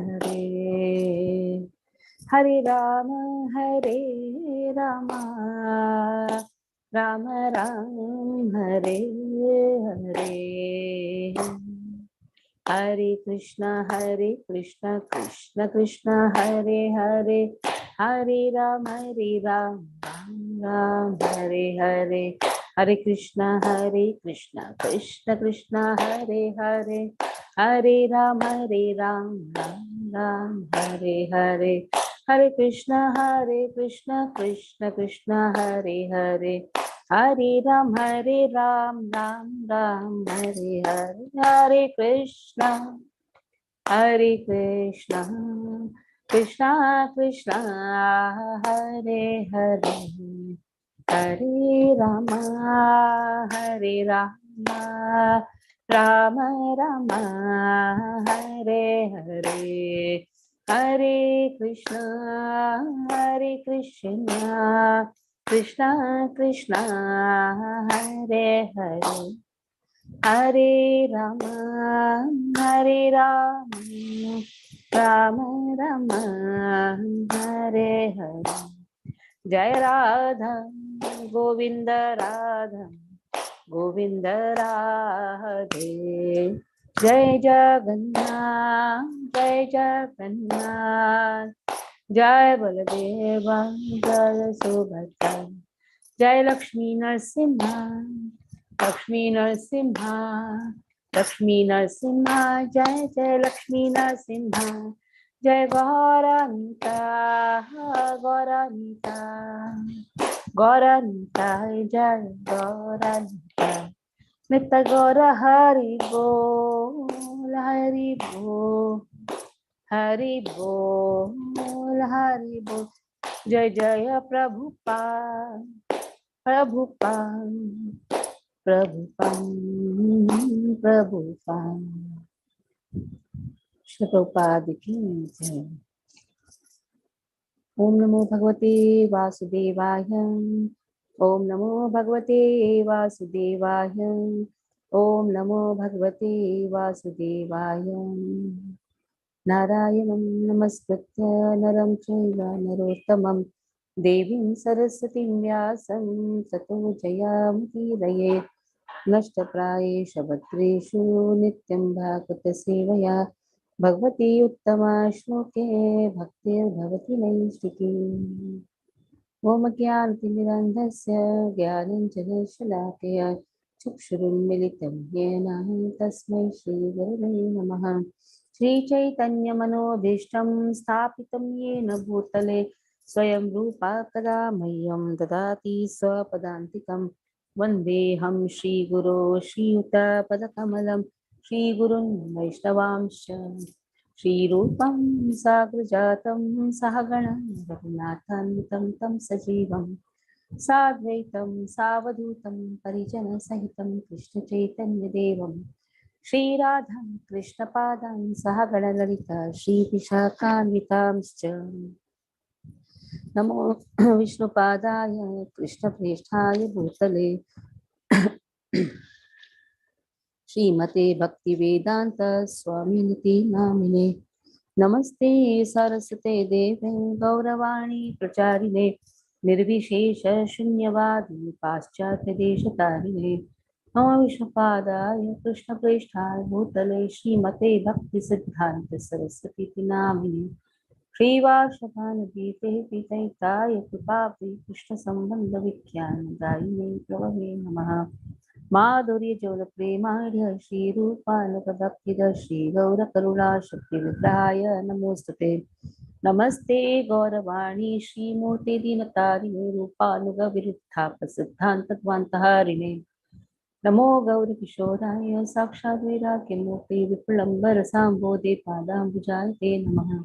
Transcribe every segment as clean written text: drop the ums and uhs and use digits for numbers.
हरे हरे राम राम राम हरे हरे हरे कृष्ण कृष्ण कृष्ण हरे हरे हरे राम राम राम हरे हरे हरे कृष्ण कृष्ण कृष्ण हरे हरे हरे राम राम राम हरे हरे हरे कृष्ण कृष्ण कृष्ण हरे हरे हरे राम राम राम हरे हरे हरे कृष्ण कृष्ण कृष्ण हरे हरे हरे राम राम राम हरे हरे हरे कृष्ण कृष्ण कृष्ण हरे हरे हरे राम राम राम हरे हरे जय राधा गोविंद राधा गोविंद राधे जय जगन्नाथ जय बलदेवा जय सुभद्रा जय लक्ष्मी नरसिम्हा जय जय लक्ष्मी नरसिम्हा जय गौरानीता जय गौरानीता नित्य गौर हरि बोल हरि बोल जय जय प्रभुपाद श्री प्रभुपाद की जय। ओम नमो भगवते वासुदेवाय ओम नमो भगवते वासुदेवाय ओम नमो भगवते वासुदेवाय नारायणं नमस्कृत्य नरं चैव नरोत्तमं देवीं सरस्वतीं व्यासं ततो जयमुदीरये नष्टप्रायेष भद्रेषु नित्यं भागवतसेवया भगवती उत्तमा श्लोके भक्तिर्भवति नैष्टिकी ओम ज्ञानतिमिरन्धस्य ज्ञानाञ्जनशलाकया चक्षुरुन्मिलितं येन तस्मै श्रीगुरवे नमः श्रीचैतन्यमनोभीष्टं स्थापितं येन भूतले स्वयं रूपा कदा मह्यं ददाति स्वपदान्तिकं वन्देऽहं श्रीगुरो श्रीयुतपदकमलं श्रीगुरुन् वैष्णवांश्च श्रीरूपं साग्रजातं सहगणं रघुनाथान्वितं तं सजीवं साद्वैतं सावधूतं परिजनसहितं कृष्णचैतन्यदेवं श्रीराधां कृष्णपादां सहगणललिता श्रीविशाखान्वितांश्च नमो विष्णुपादाय कृष्णप्रेष्ठाय भूतले श्रीमते भक्तिवेदांत स्वामिनिति नामिने नमस्ते सरस्वते देवे गौरवाणी प्रचारिणे निर्विशेष शून्यवादी पाश्चात्य देशतारिणे नमो विष्णुपादाय कृष्णप्रेष्ठाय भूतले श्रीमते भक्ति सिद्धांत सरस्वती नामिने श्रीवासभानुदीते पितैताय कृपाप्रि कृष्ण संबंध विख्यान दायिने प्रभवे नमः माधुर्य जौल प्रेमाढ्य श्रीरूपानुगभक्तिद श्रीगौरकरुणा शक्तिविग्रहाय नमोस्तुते नमस्ते गौरवाणी श्रीमूर्ति दीनतारिणे रूपानुगविरुद्धाप सिद्धान्तध्वान्तहारिणे नमो गौरकिशोराय साक्षात् वैराग्यमूर्ति विपुलम्बरसाम्भोधे पादाम्बुजाय ते नमः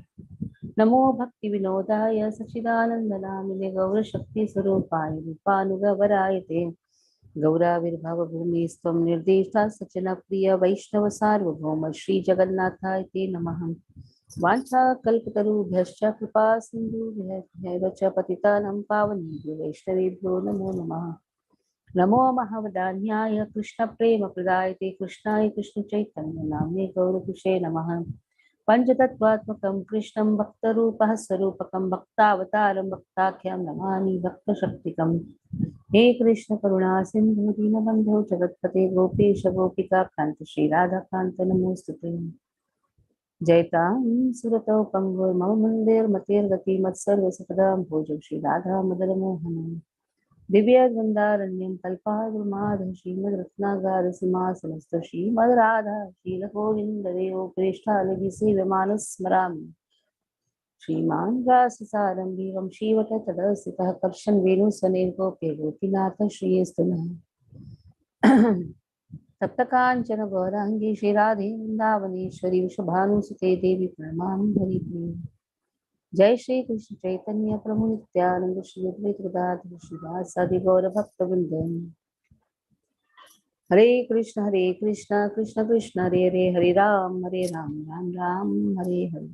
नमो भक्ति विनोदाय सच्चिदानन्दनामिने गौरशक्तिस्वरूपाय रूपानुगवराय ते गौराविर्भव भूमि स्वं निर्देशा सचन प्रिय वैष्णव सार्वभौम श्री जगन्नाथाय ते नमः वाञ्छाकल्पतरुभ्यश्च कृपा सिन्धुभ्यः च पतितानां पावनेभ्यो वैष्णवेभ्यो नमो नमः नमो महावदान्याय कृष्ण प्रेम प्रदायते कृष्णाय कृष्ण चैतन्य नाम्ने गौरकुशे नमः पंचतत्वात्मकं कृष्णं भक्तरूपः स्वरूपकं भक्तावतारं भक्ताख्यं नमामि भक्तशक्तिकम्। हे कृष्ण करुणा सिंधु दीनबन्धो जगत्पते गोपेश गोपिका कान्त श्री राधाकान्त नमोस्तुते। जयतां सुरतौ पंगो मम मंदेर्मतेर्गति मत्सर्वसुखदां भोजो श्री राधा मदनमोहन दिव्य वृंदारण्यं कल्पाद्रुमाधव श्रीमद्रत्नागार सिंहासनस्थ श्रीमद्राधा शीलगोविन्ददेवो प्रेष्ठालभि सेव्यमानस्मरामि। श्रीमान् राससारम्भी वंशीवट तदस्थितः कर्षन् वेणुस्वनेर्गोपे गोपीनाथ श्रीयस्तुनः। सप्तकाञ्चन गौराङ्गी श्रीराधे वृन्दावनेश्वरी वृषभानुसुते देवी प्रणमामि हरिप्रिये। जय श्री कृष्ण चैतन्य प्रभु नित्यानंद श्री अद्वैत गदाधर श्रीवासादि गौरभक्तवृंद। हरे Krishna Krishna Krishna Hare Hare Hare Ram Ram Ram Hare Hare.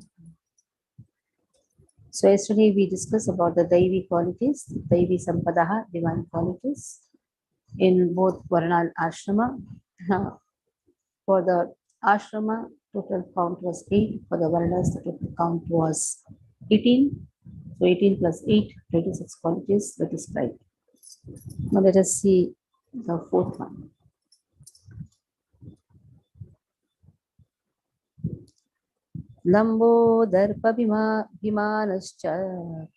So yesterday we discussed about the Daivi qualities, Daivi Sampadaha, divine qualities in both Varna and Ashrama. For the Ashrama, total count was 8. For the Varnas, the total count was 18. So 18 plus 8, 26 qualities were described. Now let us see the fourth one. Lambo darpa vimanascha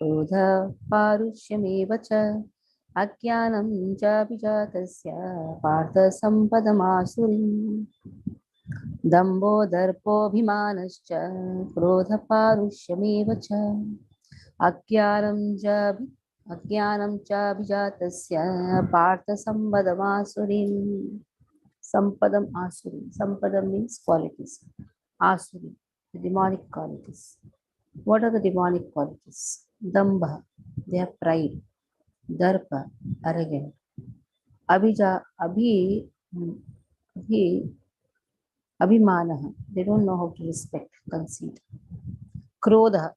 krodha parushyamev cha ajnanam cha vijatasya partha sampadamasurim. Dambo darpo bhimanascha krodha parushyamev cha ajnanam cha vijatasya partha sampadamasurim. Sampadam Asuri. Sampadam means qualities. Asuri, the demonic qualities. What are the demonic qualities? Dambha, they have pride. Darpa, arrogant. Abhimanaha, they don't know how to respect, conceit. Krodha,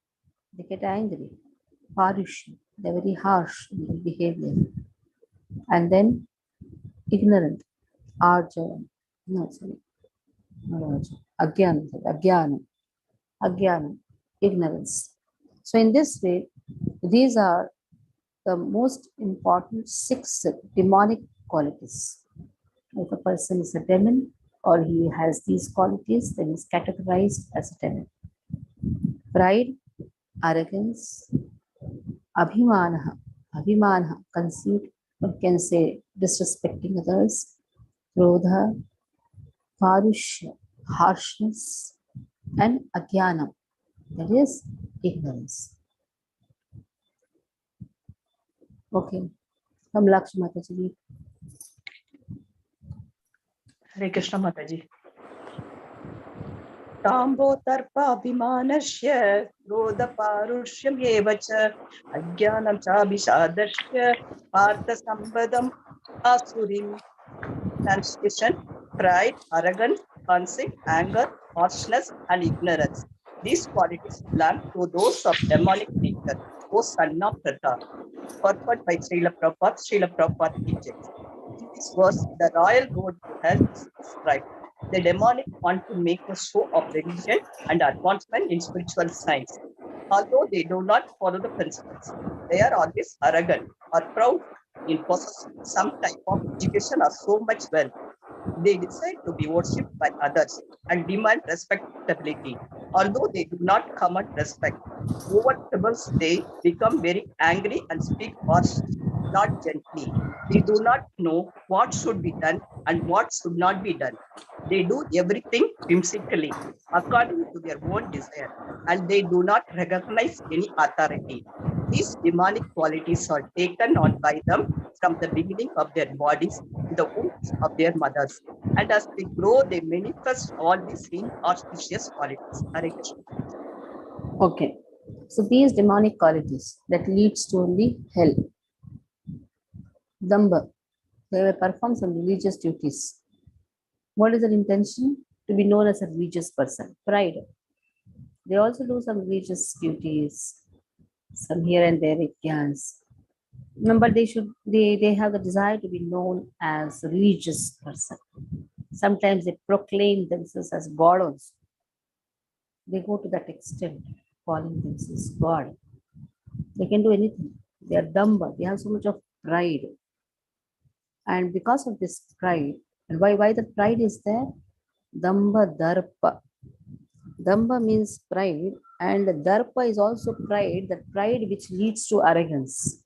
they get angry. Parushya, they're very harsh in their behavior. And then ignorant. Arjava, no, sorry. Agyanam, ignorance. So in this way, these are the most important 6 demonic qualities. If a person is a demon or he has these qualities, then he's categorized as a demon. Pride, arrogance, abhimanaha, conceit, one can say disrespecting others, krodha, parushya, harshness, and ajnanam, that is ignorance. Okay, from Lakshmi Mataji. Hare Krishna Mataji. Tambo tarpabhimanasya krodha parushya evacha ajnanam chabhisadasya partha sambadam asurim. Translation: pride, arrogance, conceit, anger, harshness, and ignorance. These qualities belong to those of demonic nature, O son of Pratha. Purport by Srila Prabhupada teaches. In this verse, the royal road to hell is described. The demonic want to make a show of religion and advancement in spiritual science. Although they do not follow the principles, they are always arrogant or proud in possessing some type of education or so much wealth. They decide to be worshipped by others and demand respectability. Although they do not command respect, over troubles they become very angry and speak harshly, not gently. They do not know what should be done and what should not be done. They do everything whimsically, according to their own desire, and they do not recognize any authority. These demonic qualities are taken on by them from the beginning of their bodies in the wombs of their mothers. And as they grow, they manifest all these inauspicious qualities. Hare Krishna. Okay, so these demonic qualities that leads to only hell. Damba, they will perform some religious duties. What is their intention? To be known as a religious person. Pride. They also do some religious duties, some here and there yajnas. But they have the desire to be known as a religious person. Sometimes they proclaim themselves as God also. They go to that extent, calling themselves God. They can do anything. They are dumb. They have so much of pride. And because of this pride, and why the pride is there? Damba Darpa. Damba means pride, and Darpa is also pride, the pride which leads to arrogance.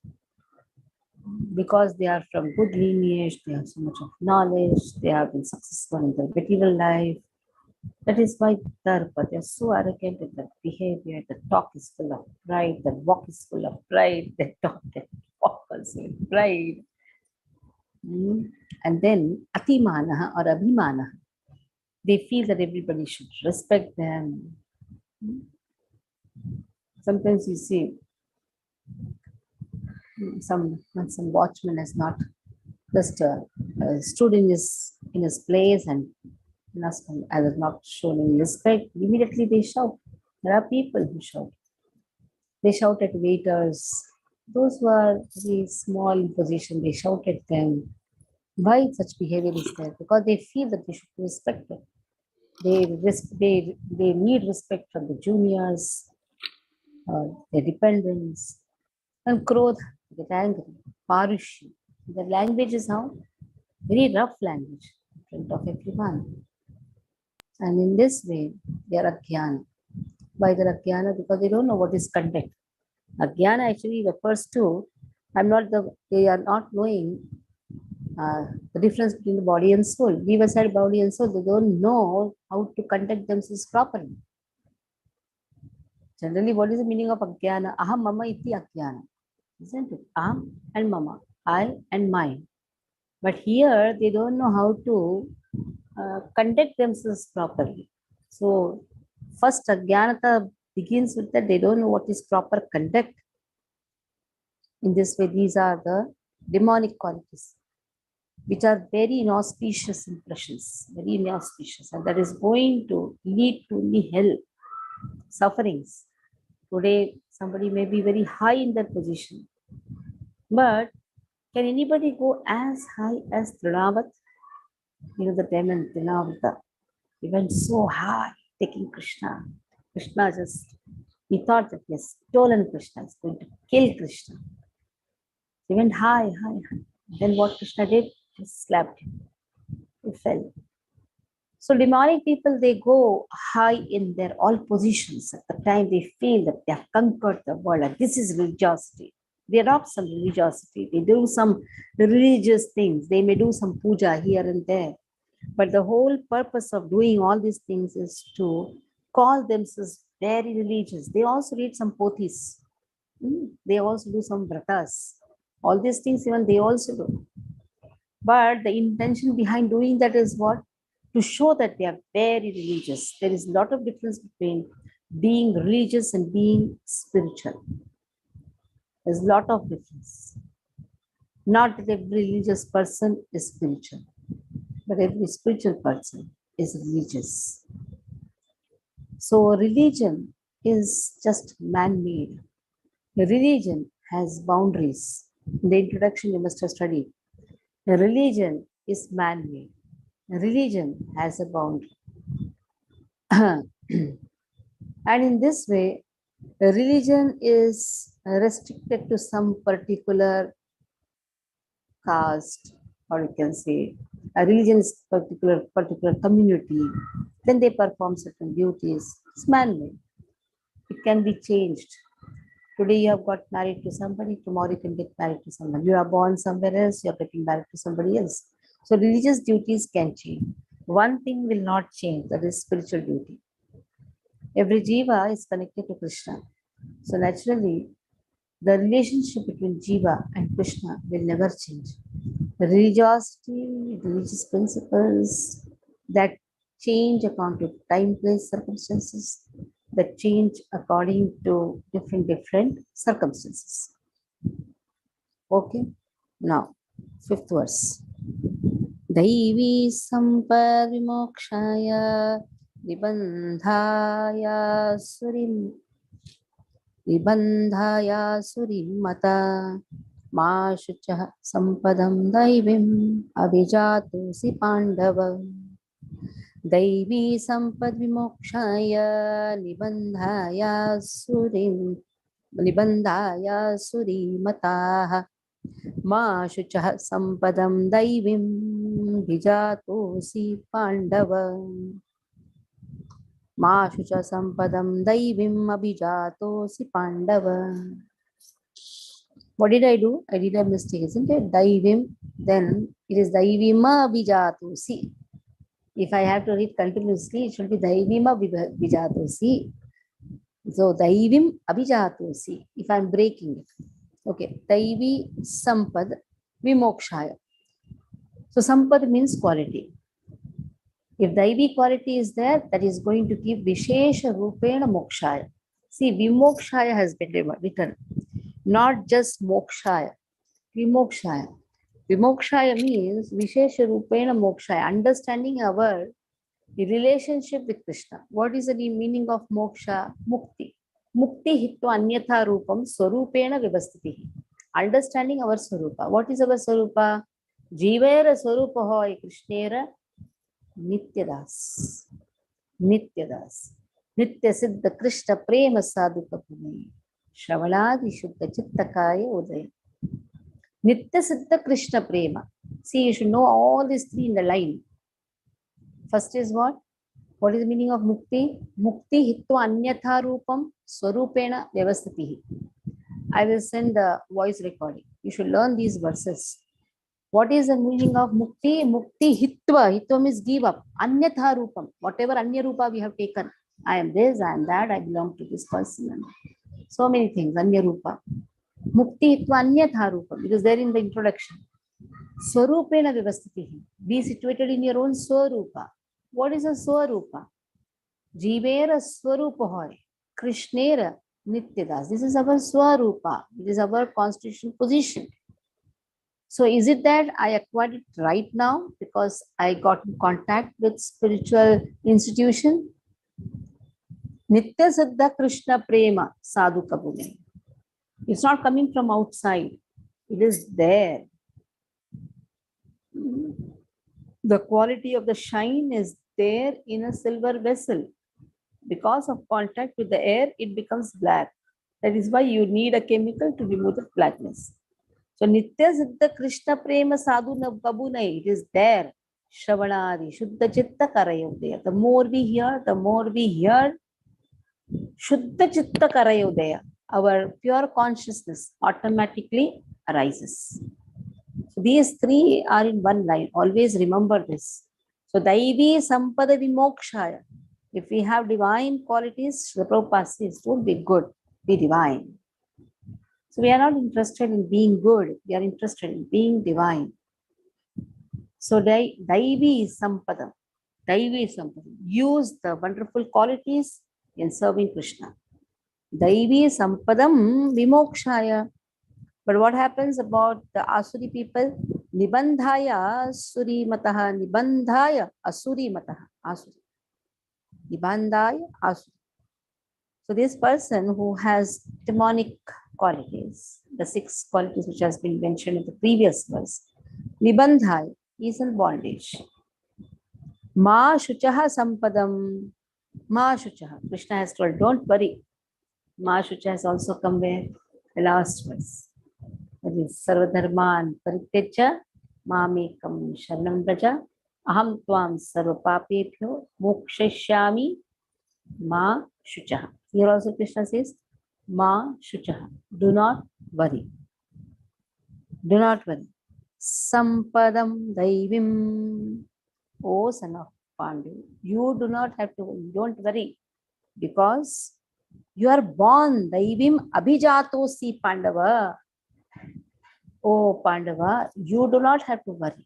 Because they are from good lineage, they have so much of knowledge, they have been successful in their material life. That is why Darpa, they are so arrogant with their behavior. The talk is full of pride, the walk is full of pride, the talk, the walk also with pride. And then Atimana or Abhimana, they feel that everybody should respect them. Sometimes you see when some watchman has not just stood in his place and has not shown any respect, immediately they shout. There are people who shout. They shout at waiters. Those who are very small in position, they shout at them. Why such behavior is there? Because they feel that they should be respected. They need respect from the juniors, their dependents. And Krodh, they get angry. Parushi. The language is how? Very rough language in front of everyone. And in this way, they are Ajnana. Why they are Ajnana? Because they don't know what is conduct. Ajnana actually refers to, they are not knowing the difference between the body and soul. Leave aside body and soul, they don't know how to conduct themselves properly. Generally, what is the meaning of Ajnana? Aham mama iti Ajnana. Isn't it? Aham and mama, I and mine. But here, they don't know how to conduct themselves properly. So, first, Ajnanata begins with that they don't know what is proper conduct. In this way, these are the demonic qualities, which are very inauspicious impressions, very inauspicious, and that is going to lead to only hell, sufferings. Today, somebody may be very high in that position, but can anybody go as high as Trinavat? You know, the demon Trinavata. He went so high, taking Krishna. Krishna he thought that he has stolen Krishna, he's going to kill Krishna. He went high, high, high. Then what Krishna did? He slapped him. He fell. So demonic people, they go high in their all positions. At the time they feel that they have conquered the world, and this is religiosity. They adopt some religiosity. They do some religious things. They may do some puja here and there. But the whole purpose of doing all these things is to call themselves very religious. They also read some pothis. They also do some vratas. All these things even they also do. But the intention behind doing that is what? To show that they are very religious. There is a lot of difference between being religious and being spiritual. There's a lot of difference. Not that every religious person is spiritual, but every spiritual person is religious. So religion is just man-made. Religion has boundaries. In the introduction, you must have studied. A religion is man-made. A religion has a boundary. And in this way, a religion is restricted to some particular caste, or you can say a religion is particular community. Then they perform certain duties. It's man-made. It can be changed. Today you have got married to somebody, tomorrow you can get married to someone. You are born somewhere else, you are getting married to somebody else. So religious duties can change. One thing will not change, that is spiritual duty. Every jiva is connected to Krishna. So naturally, the relationship between jiva and Krishna will never change. The religiosity, religious principles that change according to time, place, circumstances, that change according to different circumstances. Okay, now fifth verse. Daivi sampad vimokshaya Vibandhaya surim mata ma shucha sampadam daivim abhijatu si pandava. Daivi sampad vimokshaya nibandhaya suri mataha ma shuchah sampadam daivim vijatosi pandava ma shucha sampadam daivim abhijatosi pandava. What did I do? I did a mistake, isn't it? Daivim, then it is daivima abhijatosi. If I have to read continuously, it should be daivima abhijatosi. So daivim abhijatosi. If I am breaking it. Okay. Daivi sampad vimokshaya. So sampad means quality. If daivi quality is there, that is going to give vishesha rupena mokshaya. See, vimokshaya has been written, not just mokshaya. Vimokshaya. Vimokshaya means vishesha rupena mokshaya, understanding our relationship with Krishna. What is the meaning of moksha? Mukti. Mukti hitva anyatha rupam swarupena vivastitihi. Understanding our swarupa. What is our swarupa? Jivera swarupa hoy Krishnera Nityadas. Nityadas. Nitya siddha Krishna prema sadhu kapuni. Shravanadi shuddha chittakaya udaya. Nitya siddha Krishna prema. See, you should know all these three in the line. First is what? What is the meaning of mukti? Mukti hitva anyatha rupam swarupena vyavastitihi. I will send the voice recording. You should learn these verses. What is the meaning of mukti? Mukti hitva. Hitva means give up. Anyatha rupam. Whatever anya rupa we have taken. I am this, I am that, I belong to this person. So many things, anya rupa. Mukti hitva anyatha rupam. It is there in the introduction. Swarupena vyavastitihi. Be situated in your own swarupa. What is a swarupa? Jivera swarupa hoy. Krishnera nityadas. This is our swarupa. It is our constitutional position. So is it that I acquired it right now because I got in contact with spiritual institution? Nitya Siddha Krishna Prema Sadhu Kabune. It's not coming from outside. It is there. The quality of the shine is there in a silver vessel. Because of contact with the air, it becomes black. That is why you need a chemical to remove the blackness. So Nitya Siddha Krishna Prema Sadhu Kabune, it is there. Shravanadi, Shuddha Chitta Karayodaya. The more we hear, Shuddha Chitta Karayodaya. Our pure consciousness automatically arises. So these three are in one line. Always remember this. So Daivi Sampada Vimokshaya. If we have divine qualities, the Prabhupada says, don't be good, be divine. So we are not interested in being good. We are interested in being divine. So Daivi Sampada. Daivi Sampada. Use the wonderful qualities in serving Krishna. Daivi Sampadam Vimokshaya. But what happens about the Asuri people? Nibandhaya Asuri Mataha. Nibandhaya Asuri Mataha. Asuri. Nibandhaya Asuri. So this person who has demonic qualities, the 6 qualities which has been mentioned in the previous verse, Nibandhaya is in bondage. Ma Shuchaha Sampadam. Ma Shuchaha. Krishna has told, don't worry. Ma Shucha has also come where? The last verse. That is Sarvadharman Parityaja Mamekam Sharanam Braja Aham Tvam Sarvapapebhyo Mokshayami Ma Shuchaha. Here also Krishna says, Ma Shuchaha. Do not worry. Do not worry. Sampadam Daivim. O son of Pandu, you do not have to worry. Don't worry. Because you are born. Daivim Abhijatosi Pandava. Oh Pandava, you do not have to worry.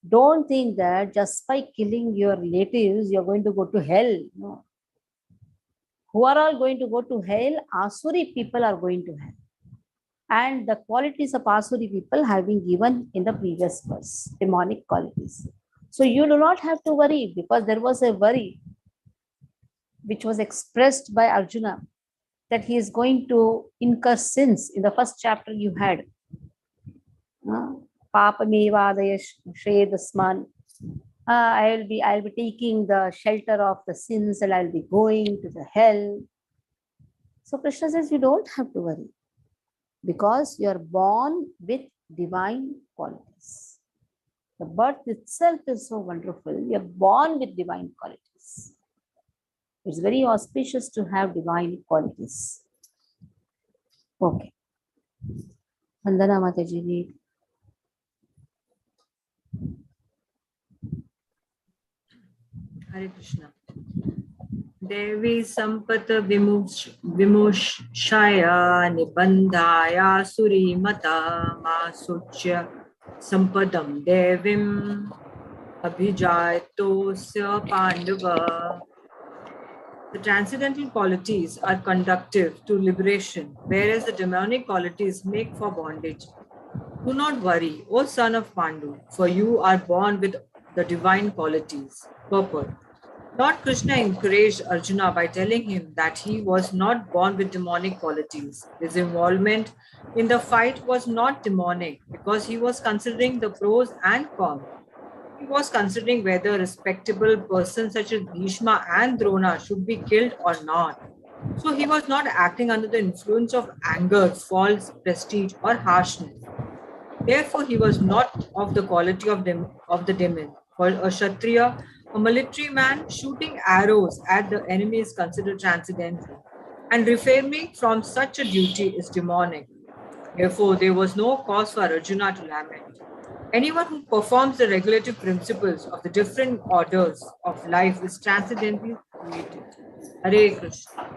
Don't think that just by killing your relatives, you're going to go to hell. No. Who are all going to go to hell? Asuri people are going to hell. And the qualities of Asuri people have been given in the previous verse, demonic qualities. So you do not have to worry, because there was a worry which was expressed by Arjuna that he is going to incur sins. In the first chapter you had. Papamevadaya Shredasman. I'll be taking the shelter of the sins and I'll be going to the hell. So Krishna says you don't have to worry because you're born with divine qualities. The birth itself is so wonderful. You're born with divine qualities. It's very auspicious to have divine qualities. Okay. Vandana Mataji, read. Hare Krishna. Devi Sampata Vimushaya Nibandhaya Surimata Masuchya Sampadam Devim Abhijayatosya Pandava. The transcendental qualities are conductive to liberation, whereas the demonic qualities make for bondage. Do not worry, O son of Pandu, for you are born with the divine qualities. Purport. Lord Krishna encouraged Arjuna by telling him that he was not born with demonic qualities. His involvement in the fight was not demonic because he was considering the pros and cons. He was considering whether respectable persons such as Bhishma and Drona should be killed or not. So he was not acting under the influence of anger, false prestige, or harshness. Therefore, he was not of the quality of the demon. For a Kshatriya, a military man, shooting arrows at the enemy is considered transcendental, and refraining from such a duty is demonic. Therefore, there was no cause for Arjuna to lament. Anyone who performs the regulative principles of the different orders of life is transcendently created. Hare Krishna.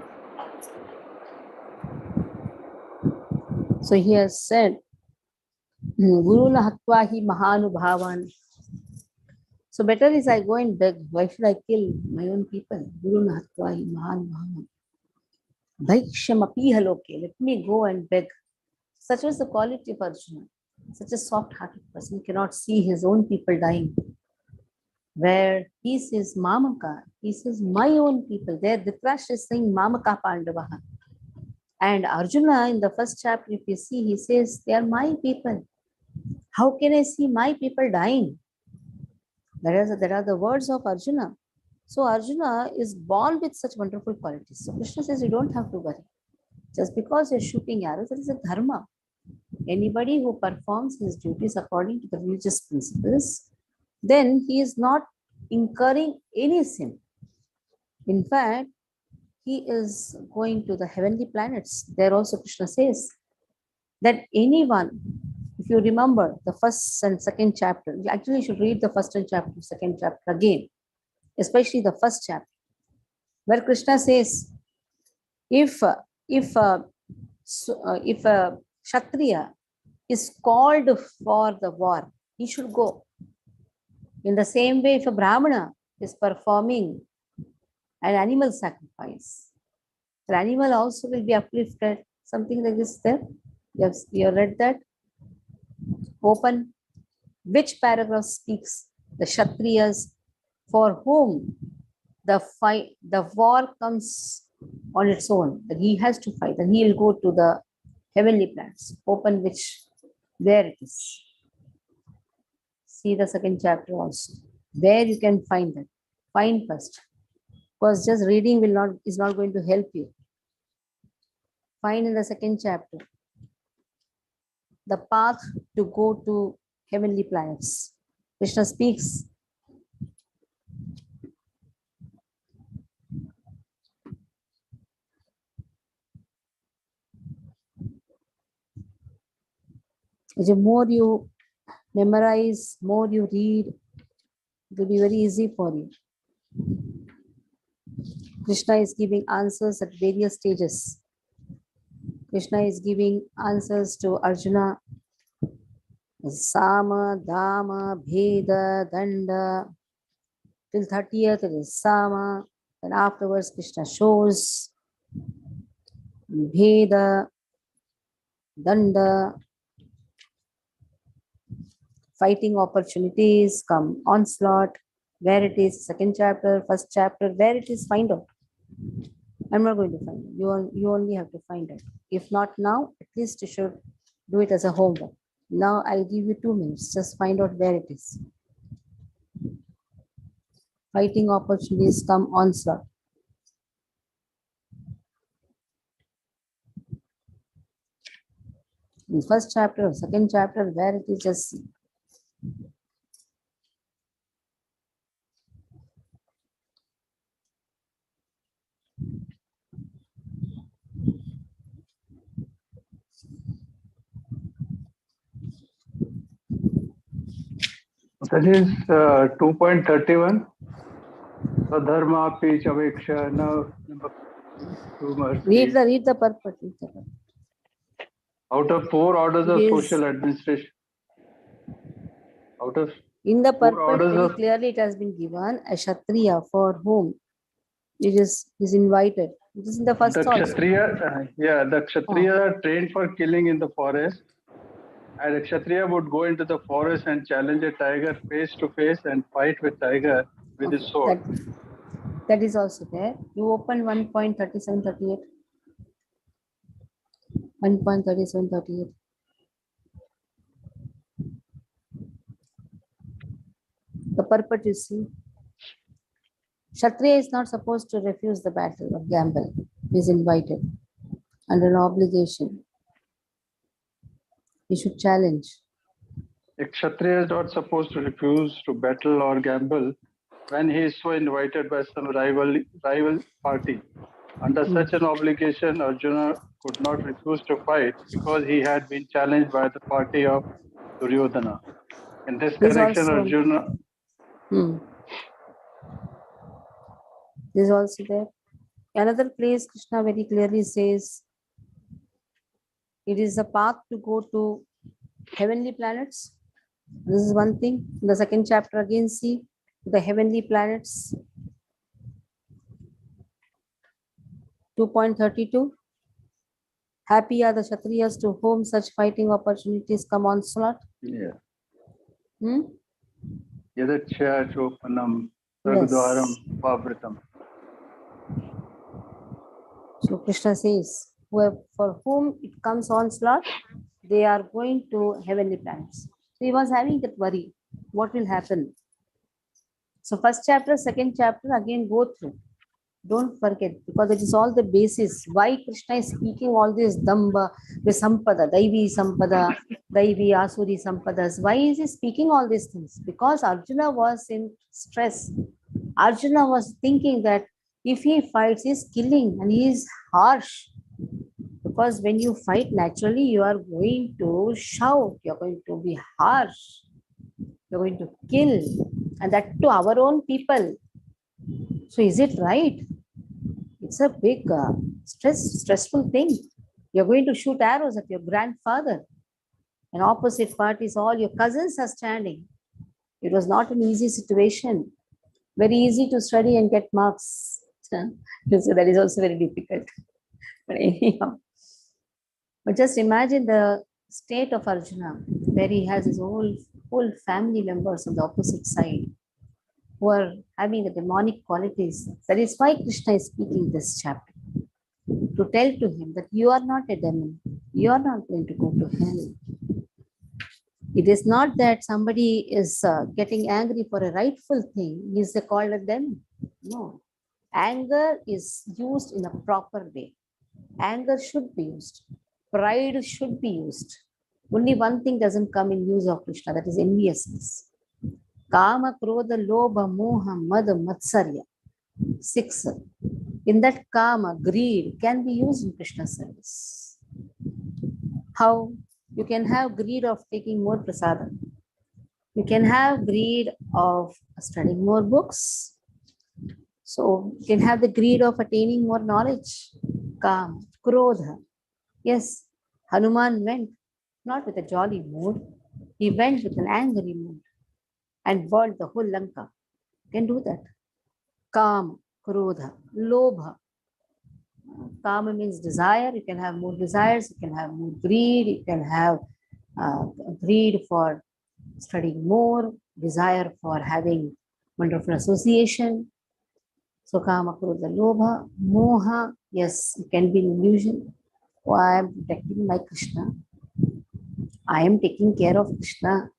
So he has said, Guru Nahatva hi Mahanubhavan. So better is I go and beg. Why should I kill my own people? Guru Nahatva hi Mahanubhavan. Bhaikshyam apiha loke. Let me go and beg. Such was the quality of Arjuna. Such a soft-hearted person cannot see his own people dying. Where he says Mamaka, he says my own people. There Dhritarashtra is saying Mamaka Pandavaha. And Arjuna in the first chapter, if you see, he says, they are my people. How can I see my people dying? There are the words of Arjuna. So Arjuna is born with such wonderful qualities. So Krishna says, you don't have to worry. Just because you're shooting arrows, that is a dharma. Anybody who performs his duties according to the religious principles, then he is not incurring any sin. In fact, he is going to the heavenly planets. There also Krishna says that anyone, if you remember the first and second chapter, actually you should read the first and second chapter again, especially the first chapter, where Krishna says, if a Kshatriya is called for the war, he should go. In the same way, if a Brahmana is performing an animal sacrifice, the animal also will be uplifted. Something like this there. You have read that? Open. Which paragraph speaks the Kshatriyas for whom the war comes on its own, that he has to fight, and he will go to the heavenly planets. Open where it is. See the second chapter also. Where you can find that. Find first. Because just reading is not going to help you. Find in the second chapter the path to go to heavenly planets. Krishna speaks. The more you memorize, more you read, it will be very easy for you. Krishna is giving answers at various stages. Krishna is giving answers to Arjuna. Sama, Dama, Bheda, Danda. Till 30th it is Sama. Then afterwards Krishna shows Bheda, Danda. Fighting opportunities come onslaught. Where it is, second chapter, first chapter, where it is, find out. I'm not going to find it. You only have to find it. If not now, at least you should do it as a homework. Now I'll give you 2 minutes. Just find out where it is. fighting opportunities come onslaught. In first chapter, second chapter, where it is just see. That is 2.31. Dharma Pich Aveksha now Read the purport. Out of 4 orders of It is- social administration. Out of In the 4 purport, orders very of clearly it has been given a Kshatriya for whom it is invited. It is in the first the also. Kshatriya, the Kshatriya are trained for killing in the forest. And a Kshatriya would go into the forest and challenge a tiger face to face and fight with tiger with his sword. That is also there. You open 1.3738. 1.3738. The purport you see. Kshatriya is not supposed to refuse the battle or gamble. He is invited under an obligation. He should challenge. A Kshatriya is not supposed to refuse to battle or gamble when he is so invited by some rival party. Under such an obligation, Arjuna could not refuse to fight because he had been challenged by the party of Duryodhana. In this connection, also- Arjuna. This is also there. Another place, Krishna very clearly says, it is a path to go to heavenly planets. This is one thing. In the second chapter, again, see the heavenly planets. 2.32. Happy are the Kshatriyas to whom such fighting opportunities come onslaught. Yeah. Yes. Yadachya chopanam sargudwaram pavritam. So Krishna says, for whom it comes onslaught, they are going to heavenly planets. So he was having that worry. What will happen? So first chapter, second chapter, again go through. Don't forget, because it is all the basis. Why Krishna is speaking all this Damba, the Sampada, Daivi Sampada, Daivi Asuri Sampadas. Why is he speaking all these things? Because Arjuna was in stress. Arjuna was thinking that if he fights, he's killing and he is harsh. Because when you fight naturally, you are going to shout, you're going to be harsh, you're going to kill, and that to our own people. So is it right? It's a big stressful thing. You're going to shoot arrows at your grandfather. And opposite parties, all your cousins are standing. It was not an easy situation. Very easy to study and get marks. So that is also very difficult. But anyhow, but just imagine the state of Arjuna, where he has his whole family members on the opposite side who are having the demonic qualities. That is why Krishna is speaking this chapter, to tell to him that you are not a demon. You are not going to go to hell. It is not that somebody is getting angry for a rightful thing. Is called a demon? No. Anger is used in a proper way. Anger should be used. Pride should be used. Only one thing doesn't come in use of Krishna, that is enviousness. Kama, Krodha, Lobha, Moha, Mada, Matsarya. 6. In that kama, greed can be used in Krishna's service. How? You can have greed of taking more prasadam. You can have greed of studying more books. So you can have the greed of attaining more knowledge. Kama, Krodha. Yes, Hanuman went not with a jolly mood. He went with an angry mood and burned the whole Lanka. You can do that. Kama, Krodha, Lobha. Kama means desire. You can have more desires. You can have more greed. You can have greed for studying more, desire for having wonderful association. So Kama, Krodha, Lobha, Moha. Yes, it can be an illusion. Oh, I am protecting my Krishna. I am taking care of Krishna.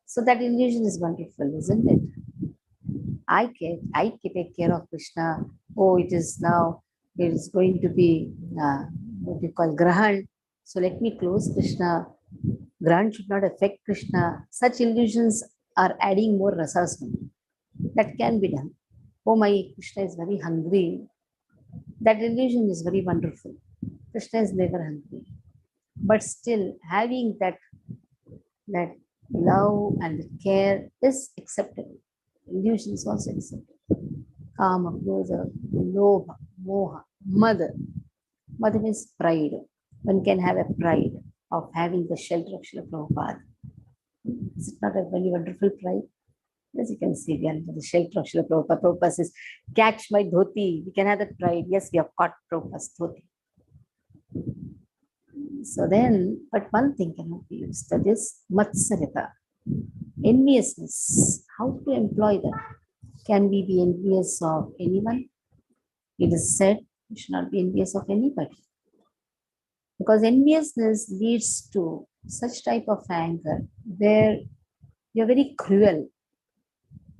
So that illusion is wonderful, isn't it? I take care of Krishna. Oh, it is going to be what you call Grahan. So let me close Krishna. Grahan should not affect Krishna. Such illusions are adding more rasas. That can be done. Oh, my Krishna is very hungry. That illusion is very wonderful. Krishna is never hungry. But still, having that love and care is acceptable. Illusion is also acceptable. Kama, Krodha, Lobha, Moha, Mother. Mother means pride. One can have a pride of having the shelter of Srila Prabhupada. Is it not a very wonderful pride? As you can see, we are under the shelter of Srila Prabhupada. Prabhupada says, catch my dhoti. We can have that pride. Yes, we have caught Prabhupada's dhoti. So then, but one thing cannot be used, that is matsarita, enviousness. How to employ that? Can we be envious of anyone? It is said we should not be envious of anybody. Because enviousness leads to such type of anger where you are very cruel.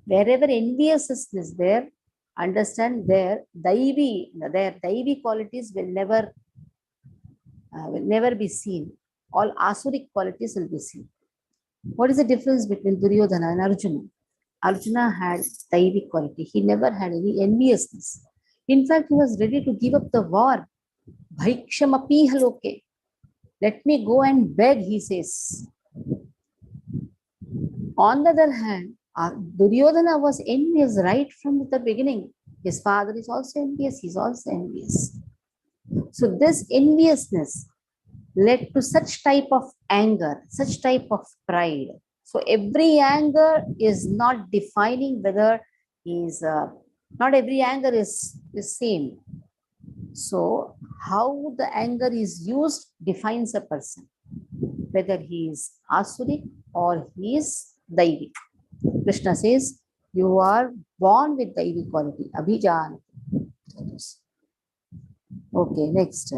Wherever enviousness is there, understand their daivi qualities will never be seen. All asuric qualities will be seen. What is the difference between Duryodhana and Arjuna? Arjuna had daivi quality. He never had any enviousness. In fact, he was ready to give up the war. Bhaikshamapih loke. Let me go and beg, he says. On the other hand, Duryodhana was envious right from the beginning. His father is also envious. He is also envious. So this enviousness led to such type of anger, such type of pride. So every anger is not defining whether not every anger is the same. So how the anger is used defines a person, whether he is asuric or he is daivi. Krishna says, you are born with daivi quality. Abhijan. Okay, next.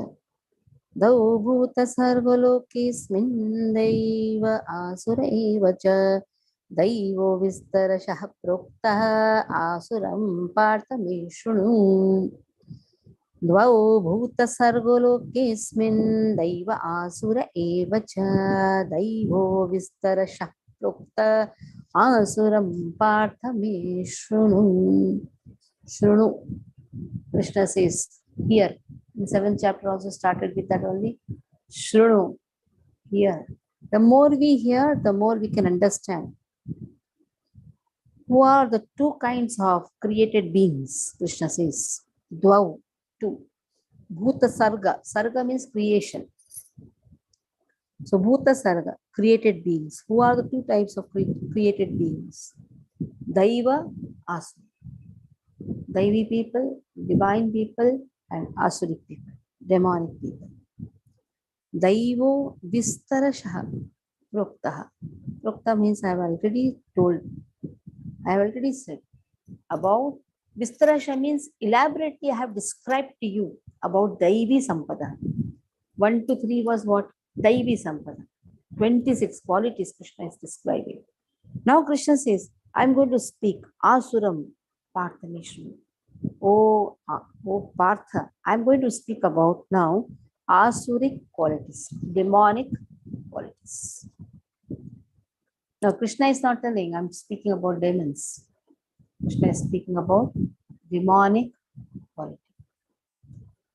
Dau bhuta sarvalokesmin daiva asura eva cha daivo vistarashah proktaha asuram partha me shrunu. Dvau bhuta sarvalokesmin daiva asura eva cha daivo vistarashah proktaha asuram partha me shrunu. Shrunu. Krishna says here. In 7th chapter also started with that only. Shrunu, hear. The more we hear, the more we can understand. Who are the two kinds of created beings? Krishna says, Dvau, two. Bhuta Sarga. Sarga means creation. So Bhuta Sarga, created beings. Who are the two types of created beings? Daiva, Asura. Daivi people, divine people, and asuric people, demonic people. Daivo vistarashah proktaha. Prokta means I have already said about vistarashah means elaborately I have described to you about Daivi Sampada. 1 to 3 was what? Daivi Sampada. 26 qualities Krishna is describing. Now Krishna says, I am going to speak Asuram Parthamishnu. Oh Partha, I am going to speak about now asuric qualities, demonic qualities. Now Krishna is not telling I am speaking about demons. Krishna is speaking about demonic quality.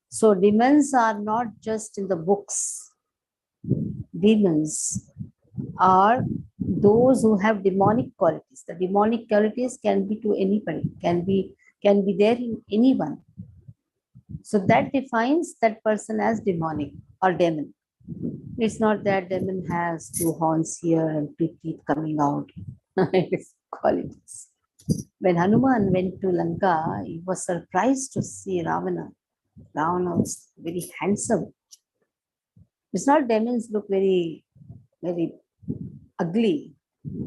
So demons are not just in the books. Demons are those who have demonic qualities. The demonic qualities can be to anybody, can be there in anyone. So that defines that person as demonic or demon. It's not that demon has 2 horns here and 2 teeth coming out. It's qualities. When Hanuman went to Lanka, he was surprised to see Ravana. Ravana was very handsome. It's not demons look very, very ugly.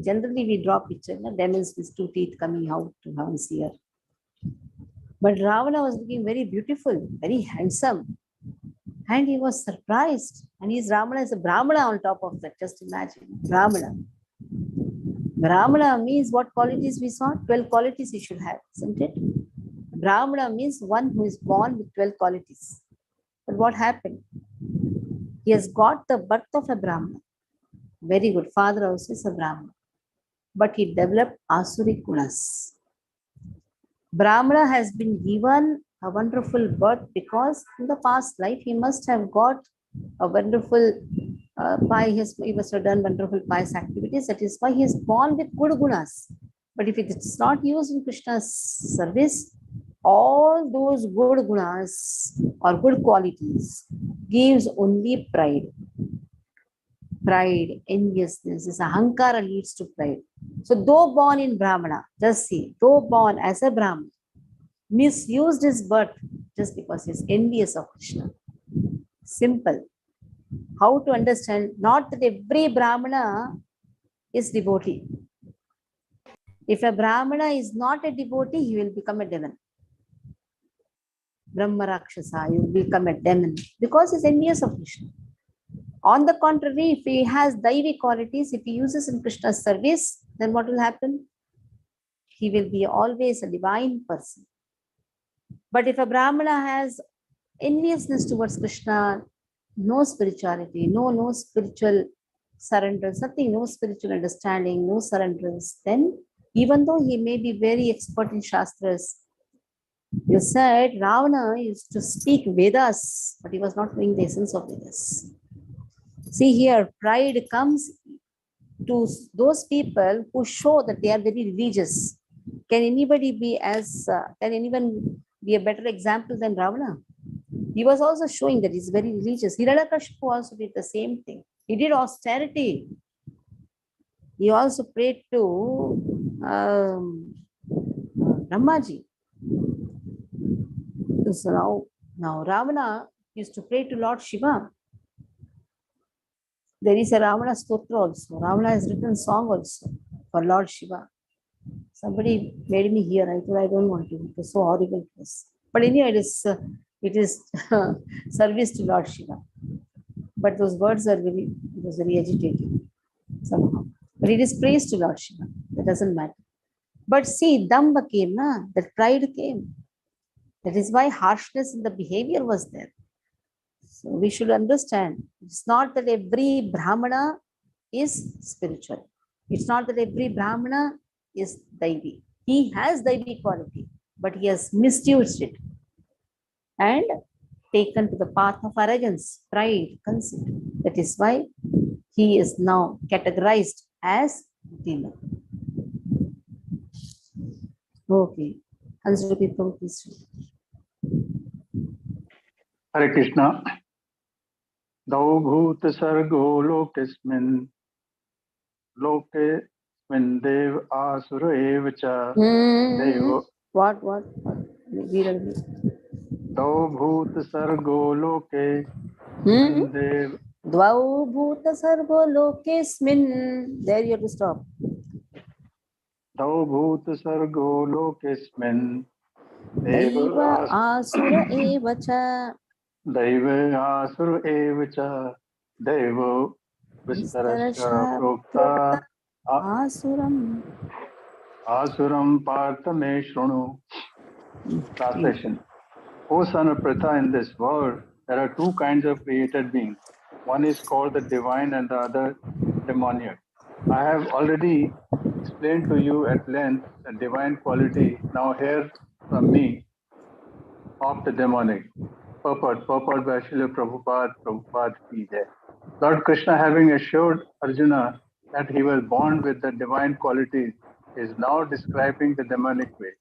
Generally, we draw picture, demons with 2 teeth coming out, 2 horns here. But Ravana was looking very beautiful, very handsome. And he was surprised. And Ravana is a Brahmana on top of that. Just imagine, Brahmana. Brahmana means what qualities we saw? 12 qualities he should have, isn't it? Brahmana means one who is born with 12 qualities. But what happened? He has got the birth of a Brahmana. Very good. Father also is a Brahmana. But he developed Asuric gunas. Brahmana has been given a wonderful birth because in the past life he must have got a wonderful he must have done wonderful pious activities. That is why he is born with good gunas. But if it is not used in Krishna's service, all those good gunas or good qualities gives only pride. Pride, enviousness, this ahankara leads to pride. So though born in Brahmana, just see, though born as a Brahmana, misused his birth just because he is envious of Krishna. Simple. How to understand? Not that every Brahmana is devotee. If a Brahmana is not a devotee, he will become a demon. Brahma Rakshasa, you will become a demon because he is envious of Krishna. On the contrary, if he has Daivi qualities, if he uses in Krishna's service, then what will happen? He will be always a divine person. But if a Brahmana has enviousness towards Krishna, no spirituality, no spiritual surrenders, nothing, no spiritual understanding, no surrenders, then even though he may be very expert in Shastras, you said Ravana used to speak Vedas, but he was not knowing the essence of Vedas. See here, pride comes to those people who show that they are very religious. Can anybody be can anyone be a better example than Ravana? He was also showing that he's very religious. Hiranyakashipu also did the same thing. He did austerity. He also prayed to Brahmaji. So now Ravana used to pray to Lord Shiva. There is a Ravana Stotra also. Ravana has written a song also for Lord Shiva. Somebody made me hear. I thought I don't want to. It was so horrible. But anyway, it is service to Lord Shiva. But those words are it was very agitating somehow. But it is praise to Lord Shiva. That doesn't matter. But see, Damba came, that pride came. That is why harshness in the behavior was there. So we should understand, it's not that every Brahmana is spiritual. It's not that every Brahmana is Daivi. He has Daivi quality, but he has misused it and taken to the path of arrogance, pride, conceit. That is why he is now categorized as demon. Okay. Answer please. Hare Krishna. Dau bhut sargo lokesmin lokesmin dev asura evacha devo. What? Read it. Dau bhut sargo lokesmin dev. Dvau bhuta sargo lokesmin. There you have to stop. Dau bhut sargo lokesmin Daiva asura evacha. Daiva asura evacha Devo Vistarasya Prokta Asuram. Asuram Partha Me Shrunu. Translation. O son of Pritha, in this world, there are two kinds of created beings. One is called the divine and the other demoniac. I have already explained to you at length the divine quality. Now hear from me of the demonic. Purport by Srila Prabhupada ki jai. Lord Krishna, having assured Arjuna that he was born with the divine qualities, is now describing the demonic way.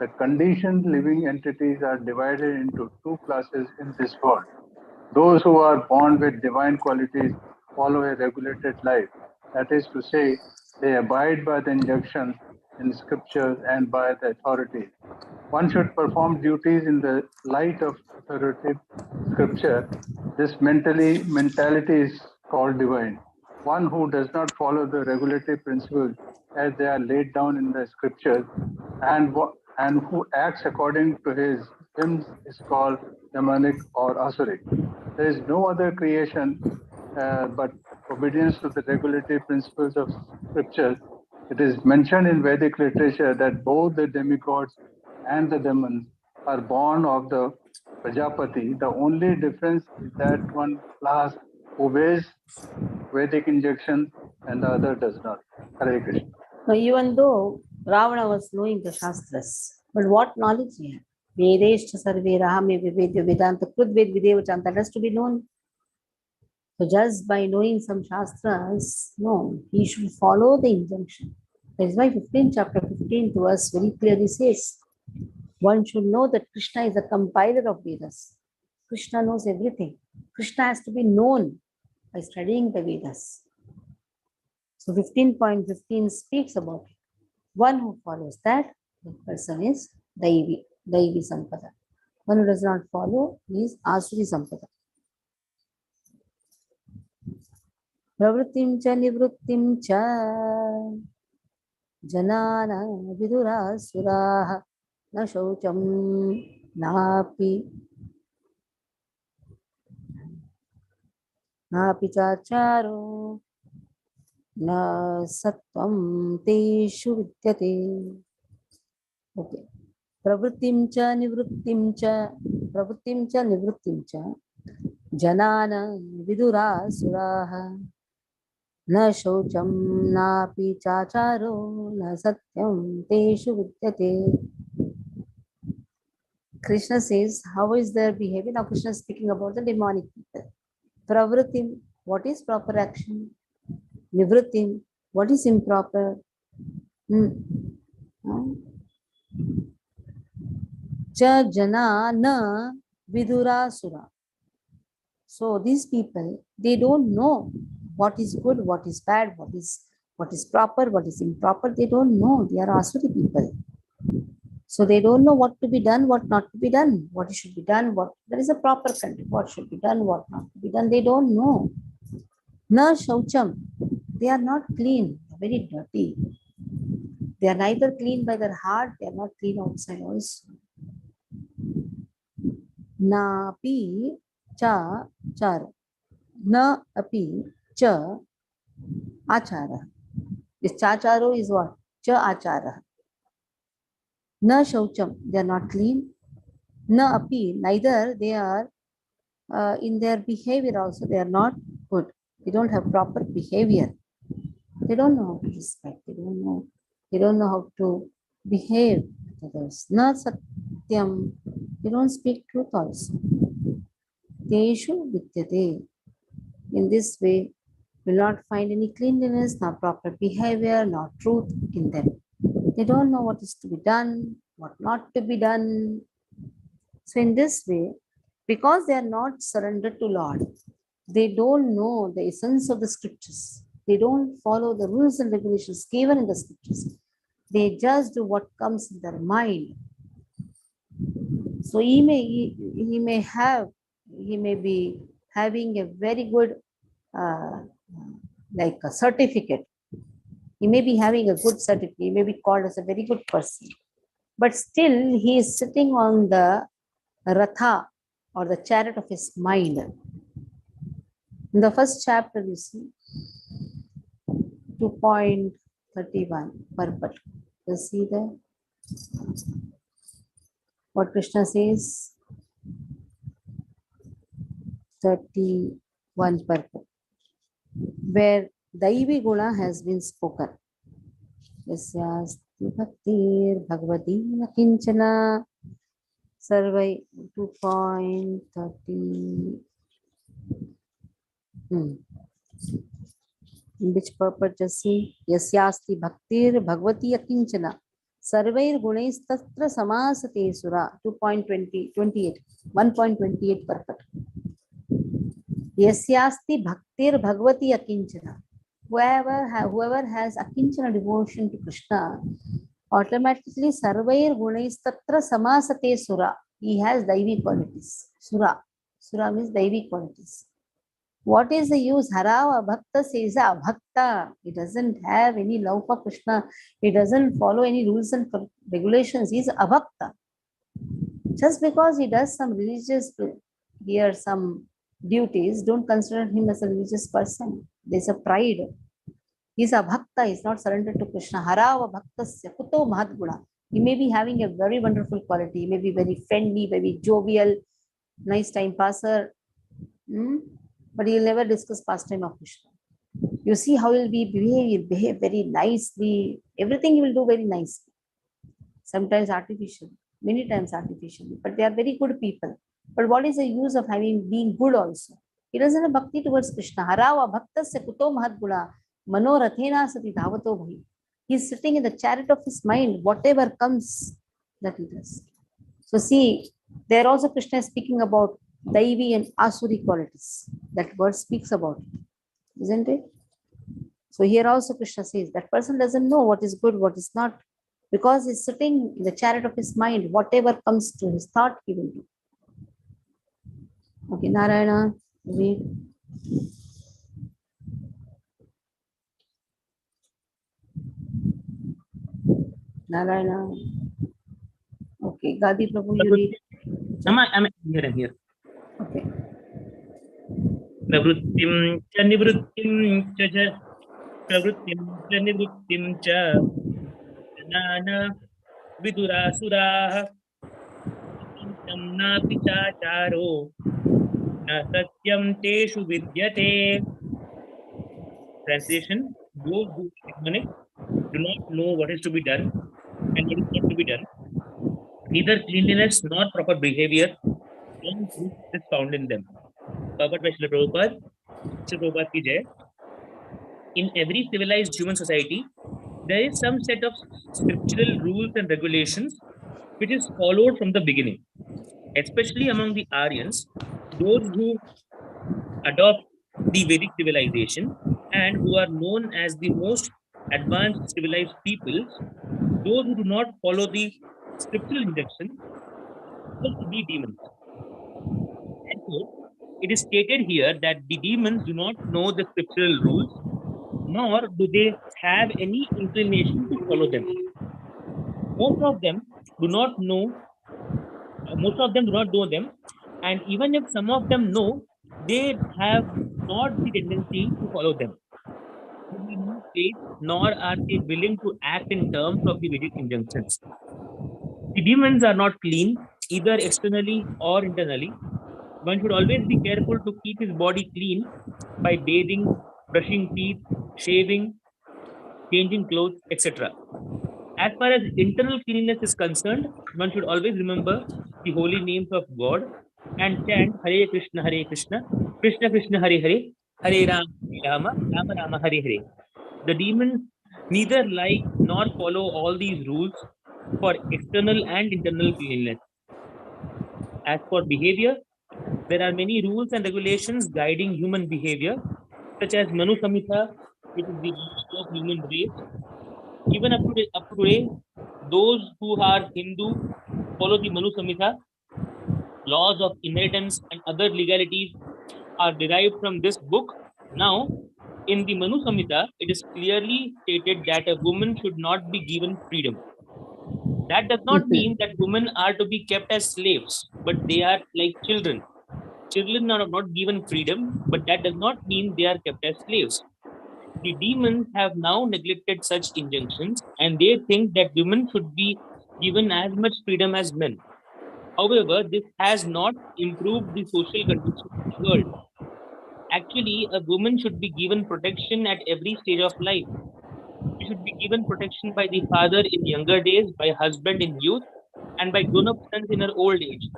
The conditioned living entities are divided into two classes in this world. Those who are born with divine qualities follow a regulated life. That is to say, they abide by the injunctions in scriptures and by the authorities. One should perform duties in the light of authoritative scripture. This mentality is called divine. One who does not follow the regulatory principles as they are laid down in the scriptures and who acts according to his whims is called demonic or asuric. There is no other creation but obedience to the regulatory principles of scripture It is mentioned in Vedic literature that both the demigods and the demons are born of the Prajapati. The only difference is that one class obeys Vedic injunctions and the other does not. Hare Krishna. So even though Ravana was knowing the Shastras, but what knowledge he had? Vedeshta sarve rahame vivedya vedanta krud ved videvacham, that has to be known. So just by knowing some Shastras, no, he should follow the injunction. That is why 15th chapter 15th verse very clearly says, one should know that Krishna is the compiler of Vedas. Krishna knows everything. Krishna has to be known by studying the Vedas. So 15.15 speaks about it. One who follows that, the person is Daivi Sampada. One who does not follow is Asuri Sampada. Pravritim cha nivrittim cha janana vidura suraha na shaucham napi chacharo na sattvam teshu vidyate. Okay. Pravritim cha nivrittim cha janana vidura suraha na shaucham napi chacharo na satyam teshu vidyate. Krishna says, how is their behavior? Now Krishna is speaking about the demonic people. Pravritim, what is proper action? Nivritim, what is improper? Cha jana na vidura sura. So these people, they don't know what is good, what is bad, what is proper, what is improper. They don't know. They are asuri people. So they don't know what to be done, what not to be done, what should be done, what there is a proper content, what should be done, what not to be done. They don't know. Na shaucham, they are not clean, they are very dirty. They are neither clean by their heart, they are not clean outside also. Na api cha chara. Na api cha achara. This chacharo is what? Cha achara. Na shaucham, they are not clean. Na api, neither they are in their behavior also, they are not good. They don't have proper behavior. They don't know how to respect. They don't know how to behave with others. Na satyam, they don't speak truth also. Teshu vidyate. In this way, will not find any cleanliness, nor proper behavior, nor truth in them. They don't know what is to be done, what not to be done. So in this way, because they are not surrendered to Lord, they don't know the essence of the scriptures. They don't follow the rules and regulations given in the scriptures. They just do what comes in their mind. So he may be having a very good like a certificate. He may be having a good certificate. He may be called as a very good person. But still he is sitting on the ratha or the chariot of his mind. In the first chapter, you see, 2.31, purport. You see there? What Krishna says? 31 purport. Where Daivi Guna has been spoken. Yasyasti Bhaktir Bhagavati Kinchana. Survey 2.30. In which purport just see? Yasyasti Bhaktir Bhagavati Kinchana. Sarvair Gunays Tatra Samasate Sura 2.28. 1.28 purport. Yasyasti Bhaktir Bhagavati Akinchana. Whoever has Akinchana devotion to Krishna, automatically Sarvair Gunais Tatra Samasate Sura. He has Daivi qualities. Sura means Daivi qualities. What is the use? Harava Bhakta says Abhakta. He doesn't have any love for Krishna. He doesn't follow any rules and regulations. He is Abhakta. Just because he does some religious, some duties, don't consider him as a religious person. There's a pride. He's a bhakta, he's not surrendered to Krishna. Harava bhaktasya kuto mahadguna. He may be having a very wonderful quality, he may be very friendly, very jovial, nice time passer, but he'll never discuss pastime of Krishna. You see how he'll behave very nicely, everything he will do very nicely. Sometimes artificial, many times artificially, but they are very good people. But what is the use of being good also? He doesn't have bhakti towards Krishna. Harava bhaktasya kuto mahadguna manorathena sati dhavato bhai. He's sitting in the chariot of his mind, whatever comes, that he does. So see, there also Krishna is speaking about Daivi and Asuri qualities. That word speaks about it, isn't it? So here also Krishna says that person doesn't know what is good, what is not, because he's sitting in the chariot of his mind, whatever comes to his thought, he will do. Okay, Narayana, read. Narayana. Okay, Gadi Prabhu, you read. I'm here. Okay. Pravrittim cha nivrittim cha pravrittim cha nivrittim cha nana vidurasuraah napi chacharo na satyam teshu vidyate. Translation: those who do not know what is to be done and what is not to be done. Neither cleanliness nor proper behavior is found in them. Covered by Srila Prabhupada. Srila Prabhupada ki jai. In every civilized human society, there is some set of scriptural rules and regulations which is followed from the beginning, especially among the Aryans, those who adopt the Vedic civilization and who are known as the most advanced civilized peoples. Those who do not follow the scriptural injunction will be demons. Therefore, it is stated here that the demons do not know the scriptural rules, nor do they have any inclination to follow them. Most of them do not know them, and even if some of them know, they have not the tendency to follow them. They do not faith, nor are they willing to act in terms of the Vedic injunctions. The demons are not clean, either externally or internally. One should always be careful to keep his body clean by bathing, brushing teeth, shaving, changing clothes, etc. As far as internal cleanliness is concerned, one should always remember the holy names of God and chant Hare Krishna, Krishna Krishna, Hare Hare, Hare Rama, Rama Rama, Hare Hare. The demons neither like nor follow all these rules for external and internal cleanliness. As for behavior, there are many rules and regulations guiding human behavior, such as Manu Samhita, which is the law of human race. Even up to today, those who are Hindu follow the Manu Samhita. Laws of inheritance and other legalities are derived from this book. Now, in the Manu Samhita, it is clearly stated that a woman should not be given freedom. That does not mean that women are to be kept as slaves, but they are like children. Children are not given freedom, but that does not mean they are kept as slaves. The demons have now neglected such injunctions, and they think that women should be given as much freedom as men. However, this has not improved the social conditions of the world. Actually, a woman should be given protection at every stage of life. She should be given protection by the father in younger days, by husband in youth, and by grown-up sons in her old age.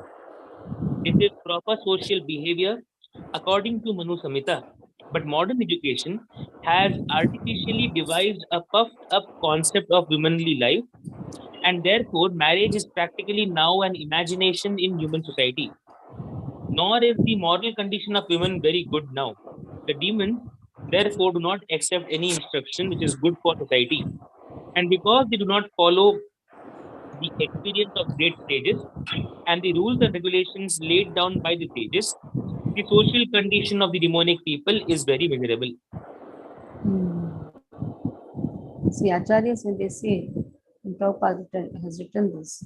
This is proper social behavior according to Manu Samhita. But modern education has artificially devised a puffed up concept of womanly life, and therefore marriage is practically now an imagination in human society. Nor is the moral condition of women very good now. The demons therefore do not accept any instruction which is good for society. And because they do not follow the experience of great sages and the rules and regulations laid down by the sages, the social condition of the demonic people is very miserable. See, Acharyas, when they say, when Prabhupada has written this,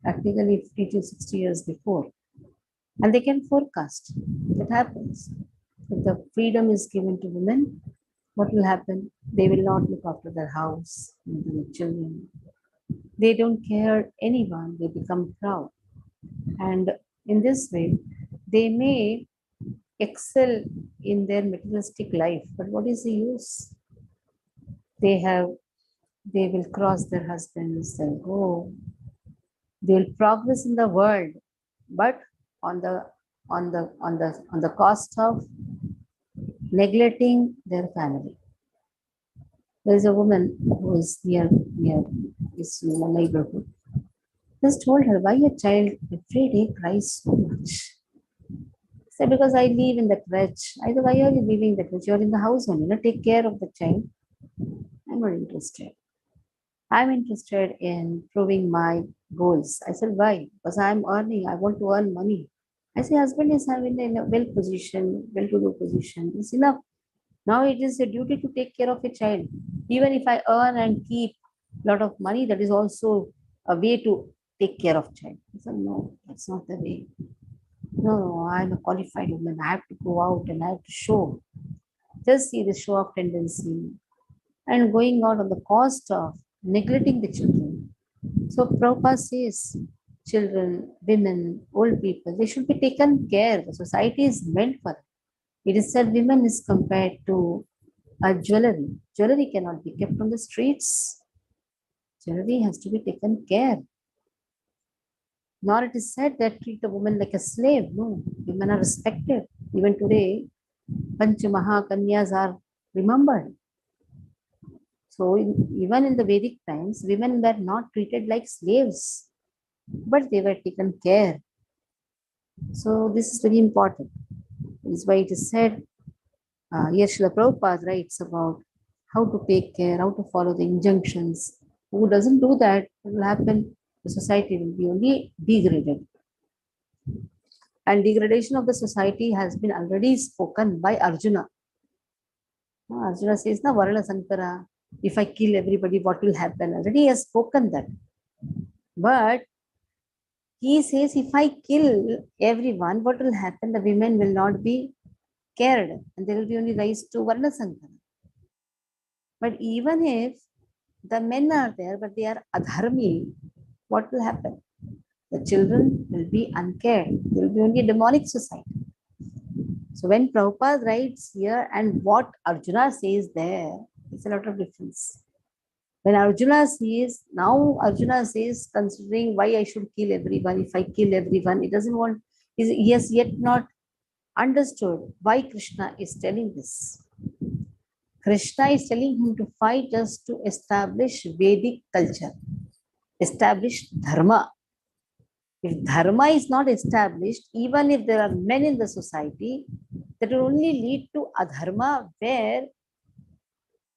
practically 50 to 60 years before, and they can forecast. It happens. If the freedom is given to women, what will happen? They will not look after their house, their children. They don't care anyone. They become proud. And in this way, they may excel in their materialistic life. But what is the use? They have, they will cross their husbands, they'll go, they'll progress in the world, but on the cost of neglecting their family. There is a woman who is near is in the neighborhood. Just told her, why your child every day cries so much? Said, because I live in the crèche. I said, why are you leaving the crèche? You're in the house only. Take care of the child. I'm not interested. I'm interested in proving my goals. I said, why? Because I'm earning. I want to earn money. I say, husband is having in a well-to-do position. It's enough. Now it is a duty to take care of a child. Even if I earn and keep a lot of money, that is also a way to take care of child. I said, no, that's not the way. No, I'm a qualified woman. I have to go out and I have to show. Just see the show of tendency and going out on the cost of neglecting the children. So Prabhupada says, children, women, old people, they should be taken care. The society is meant for it. It is said women is compared to a jewelry. Jewelry cannot be kept on the streets. Jewelry has to be taken care. Nor it is said that treat a woman like a slave. No, women are respected. Even today, Panchamaha Kanyas are remembered. So even in the Vedic times, women were not treated like slaves, but they were taken care. So this is very important. This is why it is said, here Srila Prabhupada writes about how to take care, how to follow the injunctions. Who doesn't do that, what will happen? The society will be only degraded. And degradation of the society has been already spoken by Arjuna. Arjuna says, na Varana Sankara, if I kill everybody, what will happen? Already he has spoken that. But he says, if I kill everyone, what will happen? The women will not be cared and they will be only raised to Varna Sankara. But even if the men are there, but they are adharmi, what will happen? The children will be uncared. There will be only a demonic society. So when Prabhupada writes here and what Arjuna says there, it's a lot of difference. When Arjuna says, now Arjuna says, considering why I should kill everyone, if I kill everyone, he doesn't want, he has yet not understood why Krishna is telling this. Krishna is telling him to fight just to establish Vedic culture, establish dharma. If dharma is not established, even if there are men in the society, that will only lead to adharma, where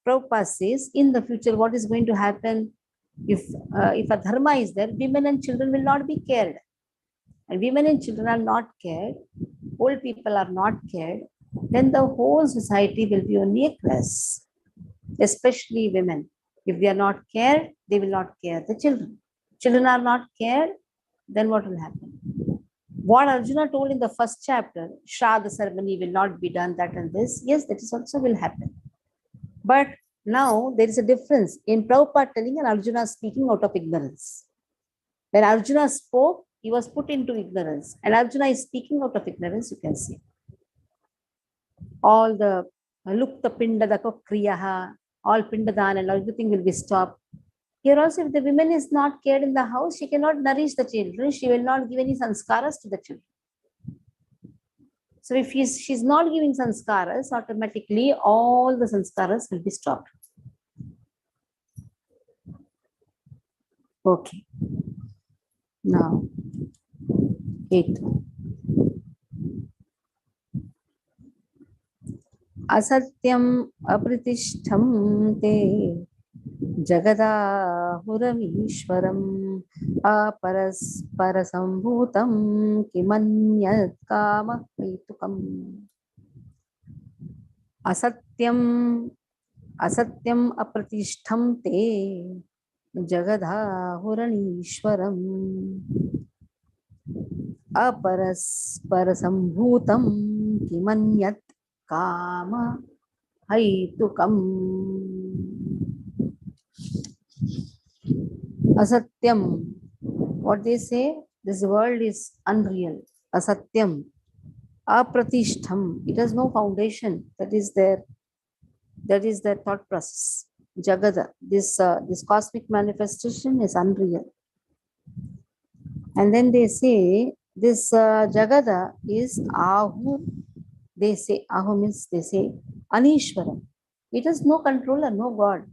Prabhupada says in the future what is going to happen if adharma is there, women and children will not be cared. And women and children are not cared, old people are not cared, then the whole society will be only a class, especially women. If they are not cared, they will not care the children. Children are not cared, then what will happen? What Arjuna told in the first chapter, Shraddha ceremony will not be done, that and this, yes, that is also will happen. But now there is a difference in Prabhupada telling and Arjuna speaking out of ignorance. When Arjuna spoke, he was put into ignorance. And Arjuna is speaking out of ignorance, you can see. All the lukta pindadaka kriyaha, all pindadan and everything will be stopped. Here also, if the woman is not cared in the house, she cannot nourish the children. She will not give any sanskaras to the children. So if she's not giving sanskaras, automatically all the sanskaras will be stopped. Okay. Now, 8. Asatyam apritishtham te Jagadahuramishwaram aparasparasambhutam kimanyat kama hetukam. Asatyam apratishtham te Jagadahuranishwaram aparasparasambhutam kimanyat kama Haitukam. Asatyam. What they say? This world is unreal. Asatyam. Apratishtham. It has no foundation. That is their thought process. Jagada. This cosmic manifestation is unreal. And then they say this Jagada is Ahu. They say Ahu means they say Anishwaram. It has no controller, no God.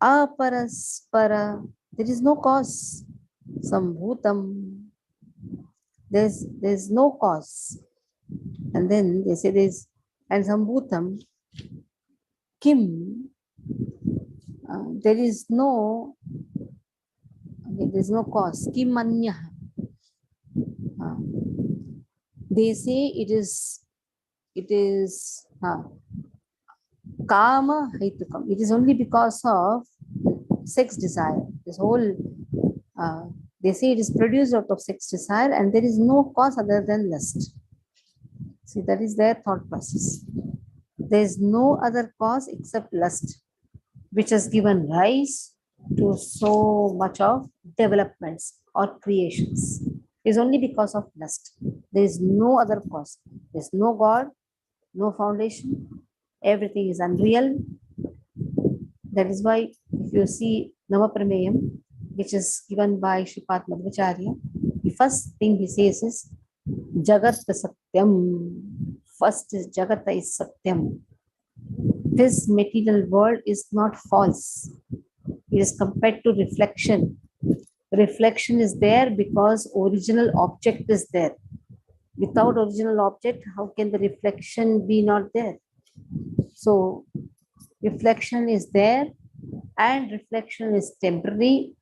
Aparaspara. There is no cause. Sambhutam. There's no cause. And then they say there's and Sambhutam. Kim. There is no. Okay, there's no cause. Kim Anya. They say it is Kama Haitukam. It is only because of sex desire. This whole they say it is produced out of sex desire, and there is no cause other than lust. See, that is their thought process. There is no other cause except lust, which has given rise to so much of developments or creations. It is only because of lust. There is no other cause. There is no God, no foundation. Everything is unreal. That is why if you see Navaprameyam, which is given by Shripad Madhvacharya, the first thing he says is Jagat Satyam. First is Jagata is Satyam. This material world is not false. It is compared to reflection. Reflection is there because original object is there. Without original object, how can the reflection be not there? So reflection is there, and reflection is temporary.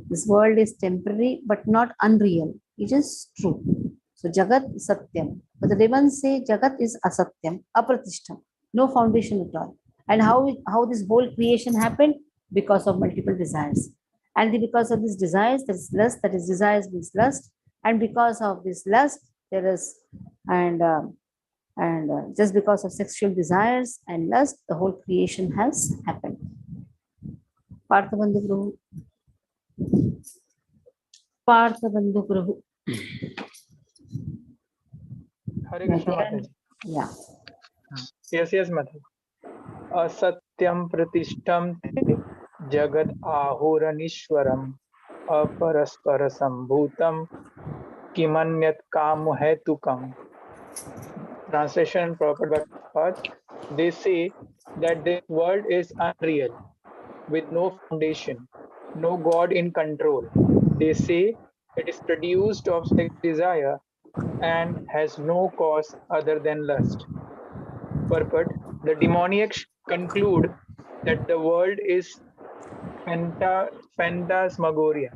This world is temporary but not unreal. It is true. So Jagat is Satyam. But the Devans say Jagat is Asatyam, Apratishtham, no foundation at all. And how this whole creation happened? Because of multiple desires. And because of these desires, there is lust, that is desires means lust. And because of this lust, there is, just because of sexual desires and lust, the whole creation has happened. Parthabandhu Prabhu. Parthabandhu Prabhu. Hare Krishna Mataji. Yeah. Yes, Mataji. Asatyam pratishtham te jagad ahuranishwaram aparaspara sambhutam kimanyat kamu hetukam. Translation proper by Prabhupada. They say that this world is unreal, with no foundation, no God in control. They say it is produced of sex desire and has no cause other than lust. Purport: the demoniacs conclude that the world is phantasmagoria.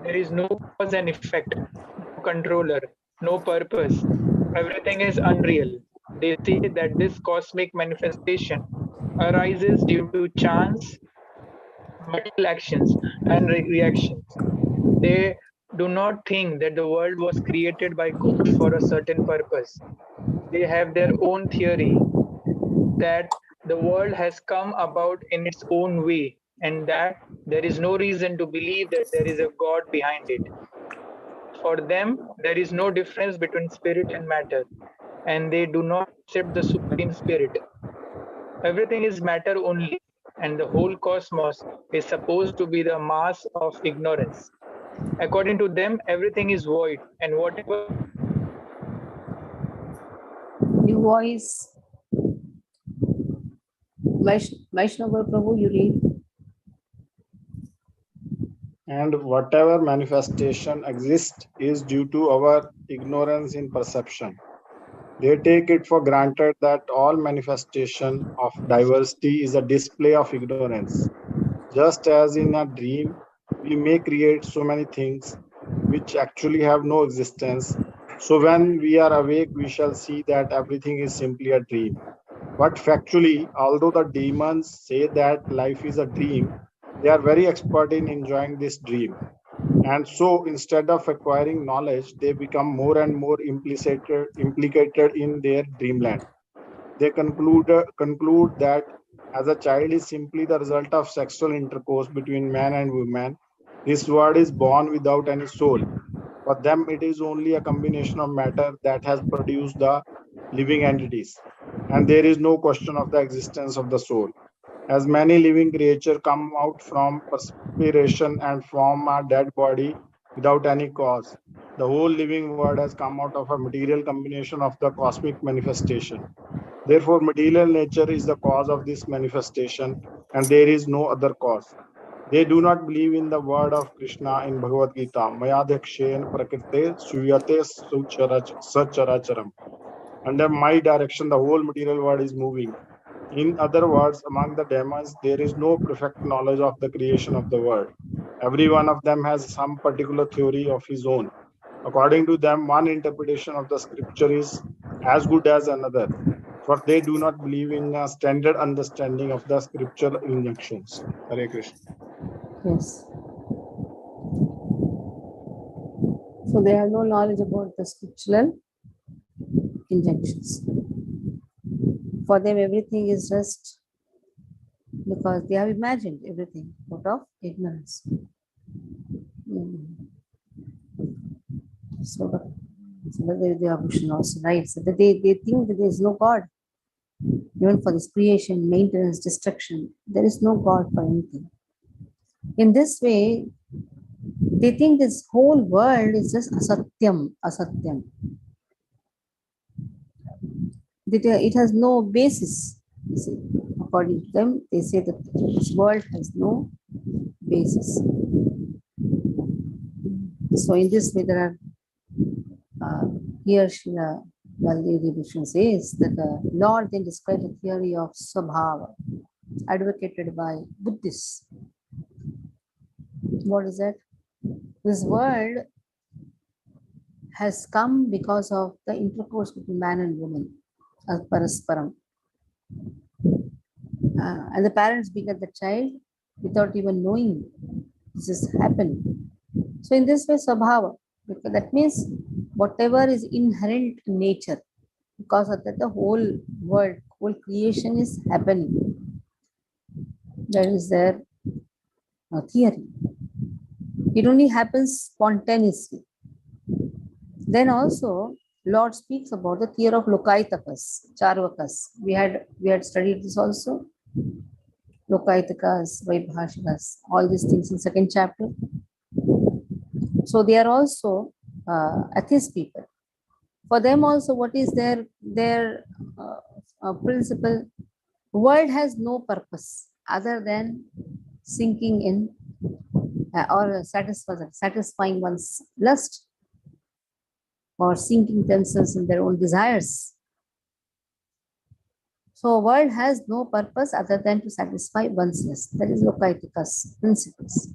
There is no cause and effect, no controller, no purpose. Everything is unreal. They say that this cosmic manifestation arises due to chance, material actions, and reactions. They do not think that the world was created by God for a certain purpose. They have their own theory that the world has come about in its own way and that there is no reason to believe that there is a God behind it. For them, there is no difference between spirit and matter, and they do not accept the Supreme Spirit. Everything is matter only, and the whole cosmos is supposed to be the mass of ignorance. According to them, everything is void, and whatever. New voice. Vaishnava Prabhu, you read. And whatever manifestation exists is due to our ignorance in perception. They take it for granted that all manifestation of diversity is a display of ignorance. Just as in a dream, we may create so many things which actually have no existence. So when we are awake, we shall see that everything is simply a dream. But factually, although the demons say that life is a dream, they are very expert in enjoying this dream. And so instead of acquiring knowledge, they become more and more implicated in their dreamland. They conclude that as a child is simply the result of sexual intercourse between man and woman, this word is born without any soul. For them, it is only a combination of matter that has produced the living entities, and there is no question of the existence of the soul. As many living creatures come out from perspiration and form a dead body without any cause, the whole living world has come out of a material combination of the cosmic manifestation. Therefore, material nature is the cause of this manifestation, and there is no other cause. They do not believe in the word of Krishna in Bhagavad Gita, Mayadhyakshen prakrite suyate sacharacharam. Under my direction, the whole material world is moving. In other words, among the demons, there is no perfect knowledge of the creation of the world. Every one of them has some particular theory of his own. According to them, one interpretation of the scripture is as good as another, for they do not believe in a standard understanding of the scriptural injunctions. Hare Krishna. Yes. So they have no knowledge about the scriptural injunctions. For them, everything is just because they have imagined everything out of ignorance. So the Abhushan also writes that they think that there is no God. Even for this creation, maintenance, destruction, there is no God for anything. In this way, they think this whole world is just asatyam. That it has no basis. You see, according to them, they say that this world has no basis. So in this way, there are here Srila Baldevi Bhushan says that the Lord then describes the theory of Swabhava advocated by Buddhists. What is that? This world has come because of the intercourse between man and woman, as parasparam. And the parents beget the child without even knowing this has happened. So in this way, Swabhava, because that means whatever is inherent in nature, because of that the whole world, whole creation is happening. That is their theory. It only happens spontaneously. Then also, Lord speaks about the theory of Lokaitakas, Charvakas. We had studied this also. Lokaitakas, Vaibhashikas, all these things in second chapter. So they are also atheist people. For them also, what is their principle? World has no purpose other than sinking in or satisfying one's lust or sinking themselves in their own desires. So world has no purpose other than to satisfy one's lust. That is Lokaitika's principles.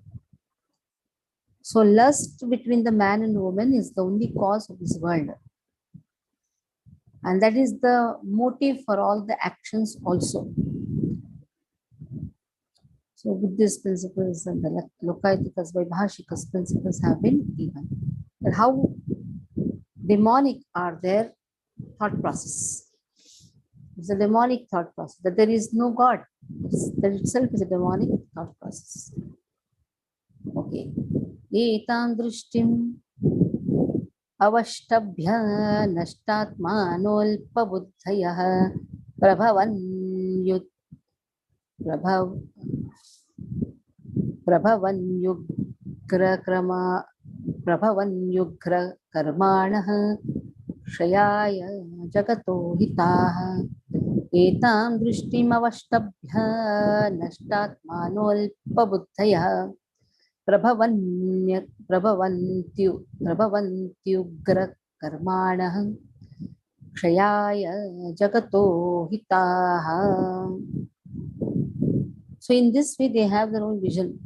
So lust between the man and woman is the only cause of this world. And that is the motive for all the actions also. So Buddhist principles and the Lokaitika's, Vaibhashika's principles have been given. And how demonic are their thought process. It's a demonic thought process, that there is no God. That itself is a demonic thought process. Okay. Etam drishtim avashtabhya nashtatmanolpabuddhayah prabhavan yugra karmanah Shayaya Jagato Hitaha Etam Drishtim Avashtabhya Nashtatmanolpabuddhaya Prabhavantyugra Karmanah Kshayaya Jagato Hitaha. So in this way they have their own vision.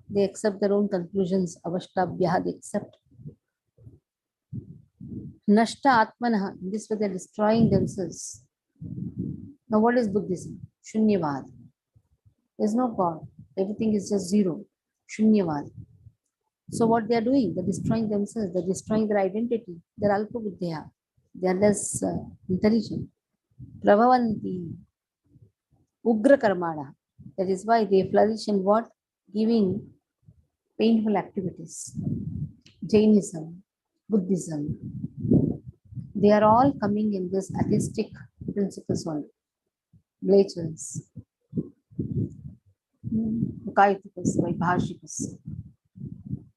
They accept their own conclusions. Avashtabhya, they accept. Nashta Atmanaha, in this way they are destroying themselves. Now what is Buddhism? Shunyavad. There is no God. Everything is just zero. Shunyavad. So what they are doing? They are destroying themselves. They are destroying their identity. They are alpa buddhya. They are less intelligent. Prabhavanti Ugra Karmana. That is why they flourish in what? Giving painful activities. Jainism, Buddhism, they are all coming in this atheistic principles only. Glachans, Kaitikas, Vaibhashikas,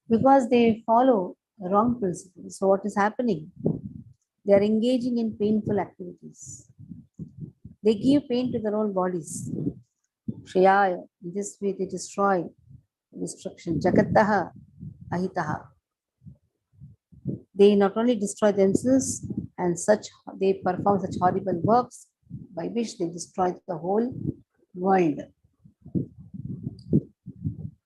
because they follow wrong principles. So what is happening? They are engaging in painful activities. They give pain to their own bodies. Shriyaya, in this way they destroy destruction. Jagataha, Ahitaha. They not only destroy themselves and such, they perform such horrible works by which they destroy the whole world.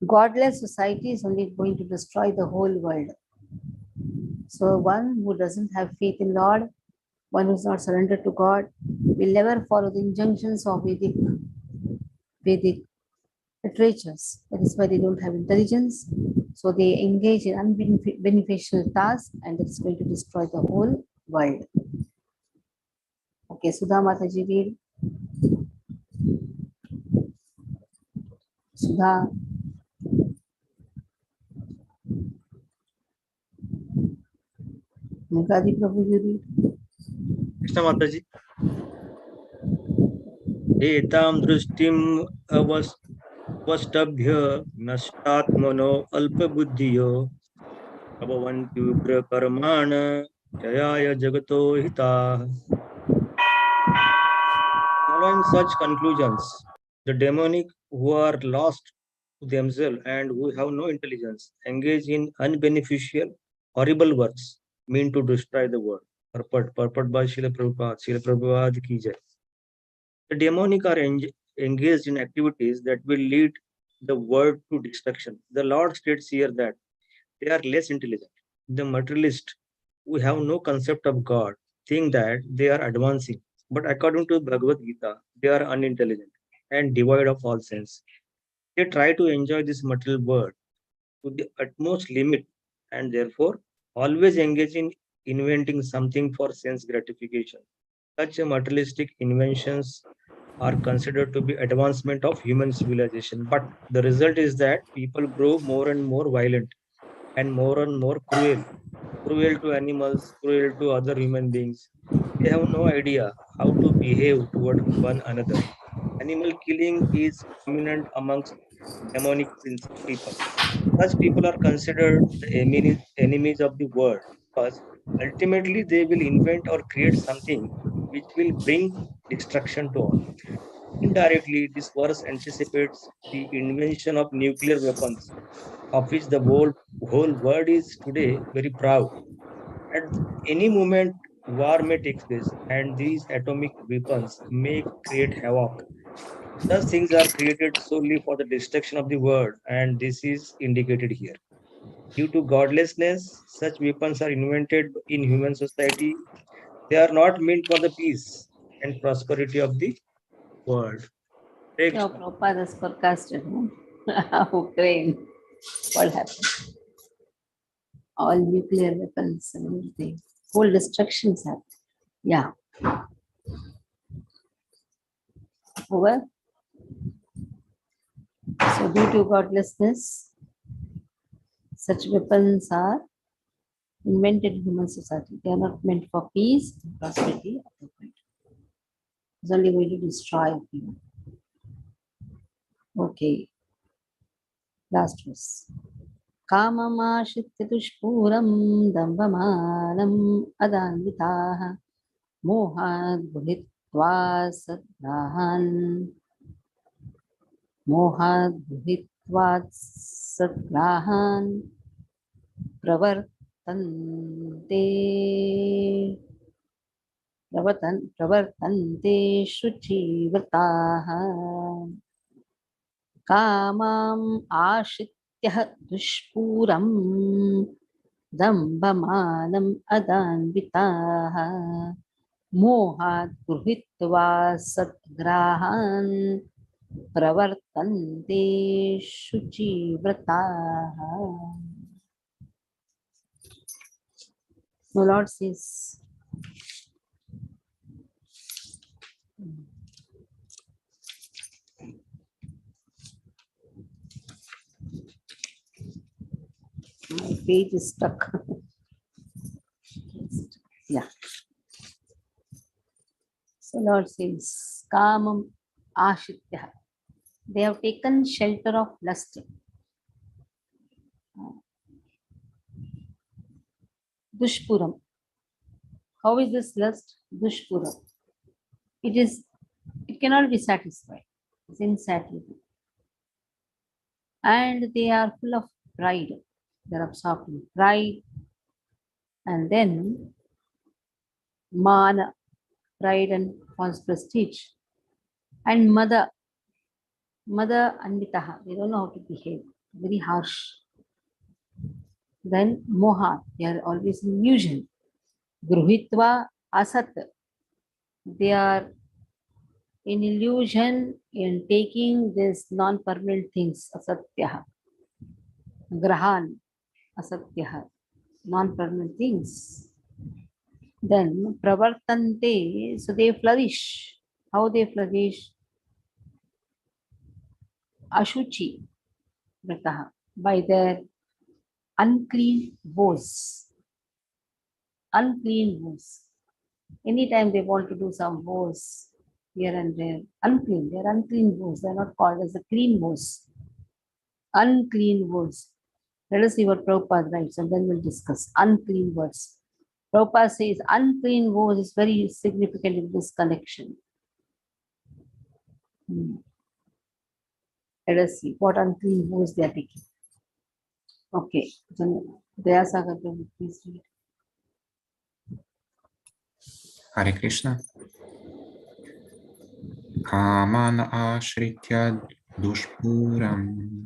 Godless society is only going to destroy the whole world. So one who doesn't have faith in Lord, one who is not surrendered to God, will never follow the injunctions of Vedic literatures. That is why they don't have intelligence. So they engage in unbeneficial tasks, and it's going to destroy the whole world. Okay, Sudha Mataji, read. Sudha. Mukadi Prabhu, you read. Krishna Mataji. एतां दृष्टिम् अवष्टभ्य नष्टात्मनो अल्पबुद्धियो प्रभवन्ति उग्रकर्माण जयाय जगतो हिताः. Following such conclusions, the demonic who are lost to themselves and who have no intelligence engage in unbeneficial, horrible works mean to destroy the world. Purport by Srila Prabhupada. Srila Prabhupada ki jai. The demonic are engaged in activities that will lead the world to destruction. The Lord states here that they are less intelligent. The materialists who have no concept of God think that they are advancing. But according to Bhagavad Gita, they are unintelligent and devoid of all sense. They try to enjoy this material world to the utmost limit and therefore always engage in inventing something for sense gratification. Such materialistic inventions are considered to be advancement of human civilization. But the result is that people grow more and more violent and more cruel to animals, cruel to other human beings. They have no idea how to behave toward one another. Animal killing is prominent amongst demonic people. Such people are considered the enemies of the world because ultimately they will invent or create something which will bring destruction to all. Indirectly, this verse anticipates the invention of nuclear weapons, of which the whole world is today very proud. At any moment, war may take place, and these atomic weapons may create havoc. Such things are created solely for the destruction of the world, and this is indicated here. Due to godlessness, such weapons are invented in human society. They are not meant for the peace and prosperity of the world. Hare No, Krishna. Prabhupada has forecasted Ukraine. What happened? All nuclear weapons and everything. Whole destructions happen. Yeah. Over. So due to godlessness, such weapons are invented in human society. They are not meant for peace and prosperity of the world. It's only going to destroy people. Okay. Last verse. Kamamashritya dushpuram dambhamanam adanvitaha mohad buhitva sadgrahan pravartante shuchivrataha kamam ashityah dushpuram dambhamanam adanvitaha mohat gruhitva satgrahan pravartante shuchivrataha. The Lord says, My page is stuck. Yeah. So Lord says, Kamam Ashitya. They have taken shelter of lust. Dushpuram. How is this lust? Dushpuram. It cannot be satisfied. It's insatiable. And they are full of pride. They're absorbed in pride. And then mana, pride and false prestige. And mother anvitaha. They don't know how to behave. Very harsh. Then moha. They are always in illusion. Gruhitva asat. They are in illusion in taking these non-permanent things, asatyaha. Grahan, asatyaha, non-permanent things. Then pravartante, so they flourish. How they flourish? Ashuchi, vrataha, by their unclean vows. Unclean vows. Anytime they want to do some vows here and there, unclean, they are unclean vows. They are not called as the clean vows. Unclean words. Let us see what Prabhupada writes and then we'll discuss unclean words. Prabhupada says unclean words is very significant in this connection. Let us see what unclean words they are taking. Okay, then Dayasagar, please read. Hare Krishna. Kaman ashritya dushpuram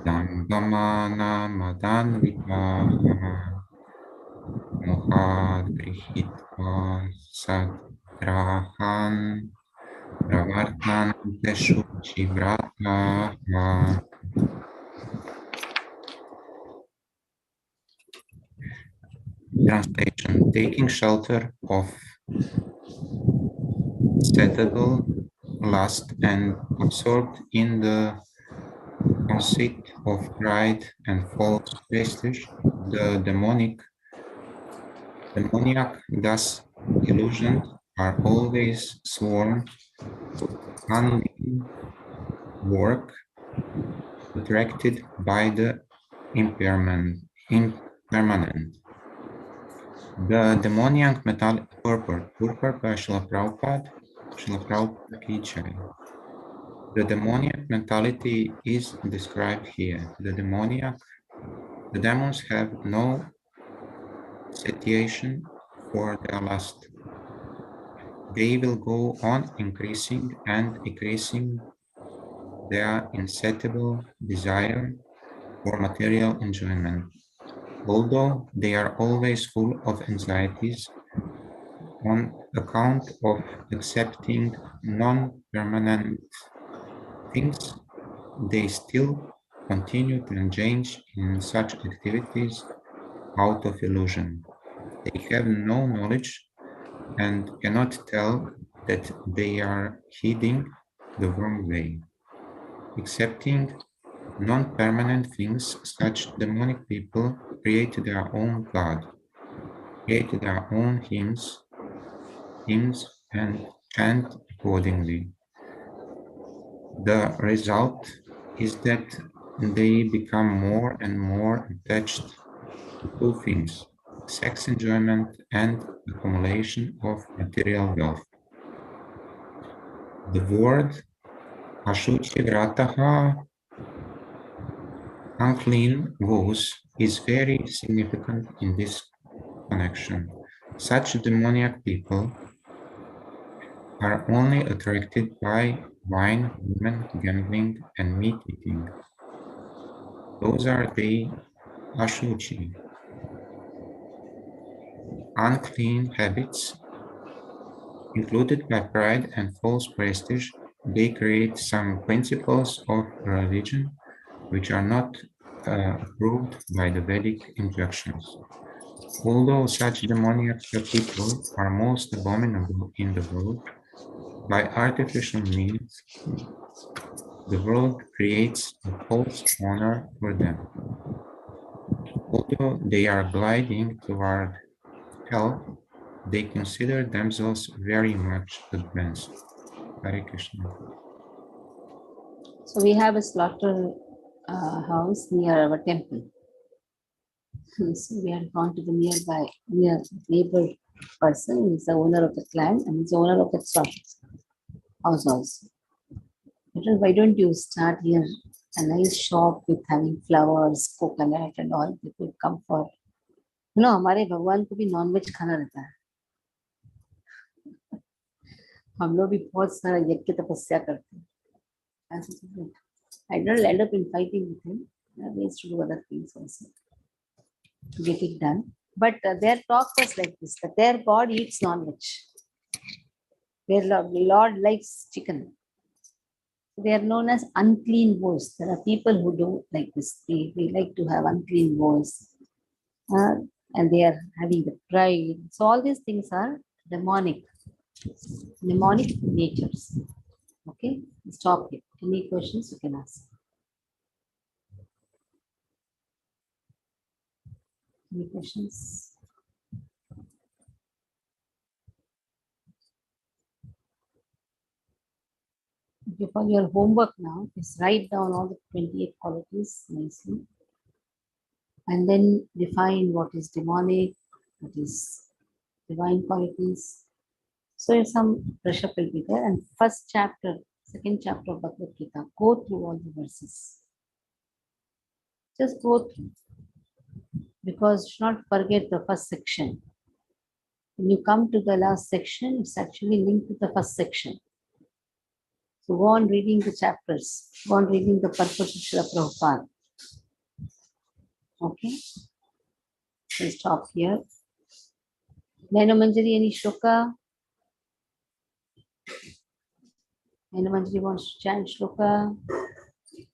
dambamana madanvitaha mohad grihitva sadrahan pravartante shuchivrataha. Translation: taking shelter of insatiable lust and absorbed in the conceit of pride and false prestige, the demoniac, thus illusions, are always sworn to unending work, attracted by the impermanent. The demoniac metal purport by Srila Prabhupada Ki Jai. The demoniac mentality is described here. The demons have no satiation for their lust. They will go on increasing and increasing their insatiable desire for material enjoyment. Although they are always full of anxieties on account of accepting non-permanent things, they still continue to engage in such activities out of illusion. They have no knowledge and cannot tell that they are heading the wrong way. Accepting non-permanent things, such demonic people create their own God, create their own hymns, and chant accordingly. The result is that they become more and more attached to two things: sex enjoyment and accumulation of material wealth. The word Ashuchivrataha, unclean vows, is very significant in this connection. Such demoniac people are only attracted by wine, women, gambling, and meat eating. Those are the ashuchi, unclean habits, included by pride and false prestige. They create some principles of religion which are not approved by the Vedic injunctions. Although such demoniac people are most abominable in the world, By artificial means, the world creates a false honor for them. Although they are gliding toward health, they consider themselves very much advanced. Hare Krishna. So we have a slaughter house near our temple. So we had gone to the near neighbor person. He's the owner of the clan and he's the owner of the house also. Why don't you start here a nice shop with having flowers, coconut and all? People come for. हमारे भगवान को भी nonveg खाना रहता है. हम लोग भी बहुत सारा यज्ञ तपस्या करते हैं. I don't end up in fighting with him. We used to do other things also to get it done. But their talk was like this, that their God eats non-veg. Their Lord likes chicken. They are known as unclean vows. There are people who do like this. They like to have unclean vows. And they are having the pride. So all these things are demonic natures. Okay, stop here. Any questions you can ask. Any questions? Okay, for your homework now is write down all the 28 qualities nicely and then define what is demonic, what is divine qualities. So some brush up will be there. And first chapter, second chapter of Bhagavad Gita, go through all the verses. Just go through. Because you should not forget the first section. When you come to the last section, it's actually linked to the first section. So go on reading the chapters. Go on reading the purpose of Srila Prabhupada. Okay? So stop here. Naina Manjari, any shloka? Naina Manjari wants to chant shloka?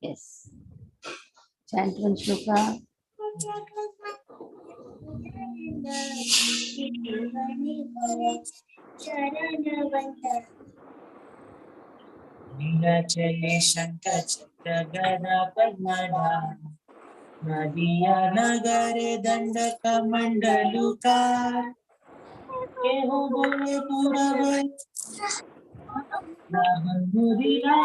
Yes. Chant one shloka. Nilachale Shankar Chakra Gada Padmada Nadiya Nagare Dandaka Mandaluka Keho Bole Puravat Nahangurila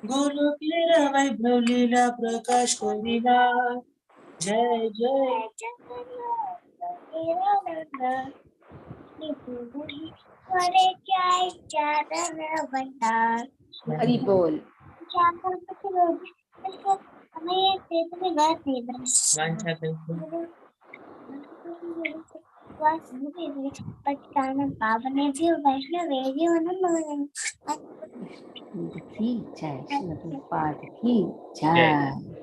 Guru Kira Vaibhavlila Prakash Korila Jai Jai Hari Bol. की जय, श्री प्रभुपाद की जय।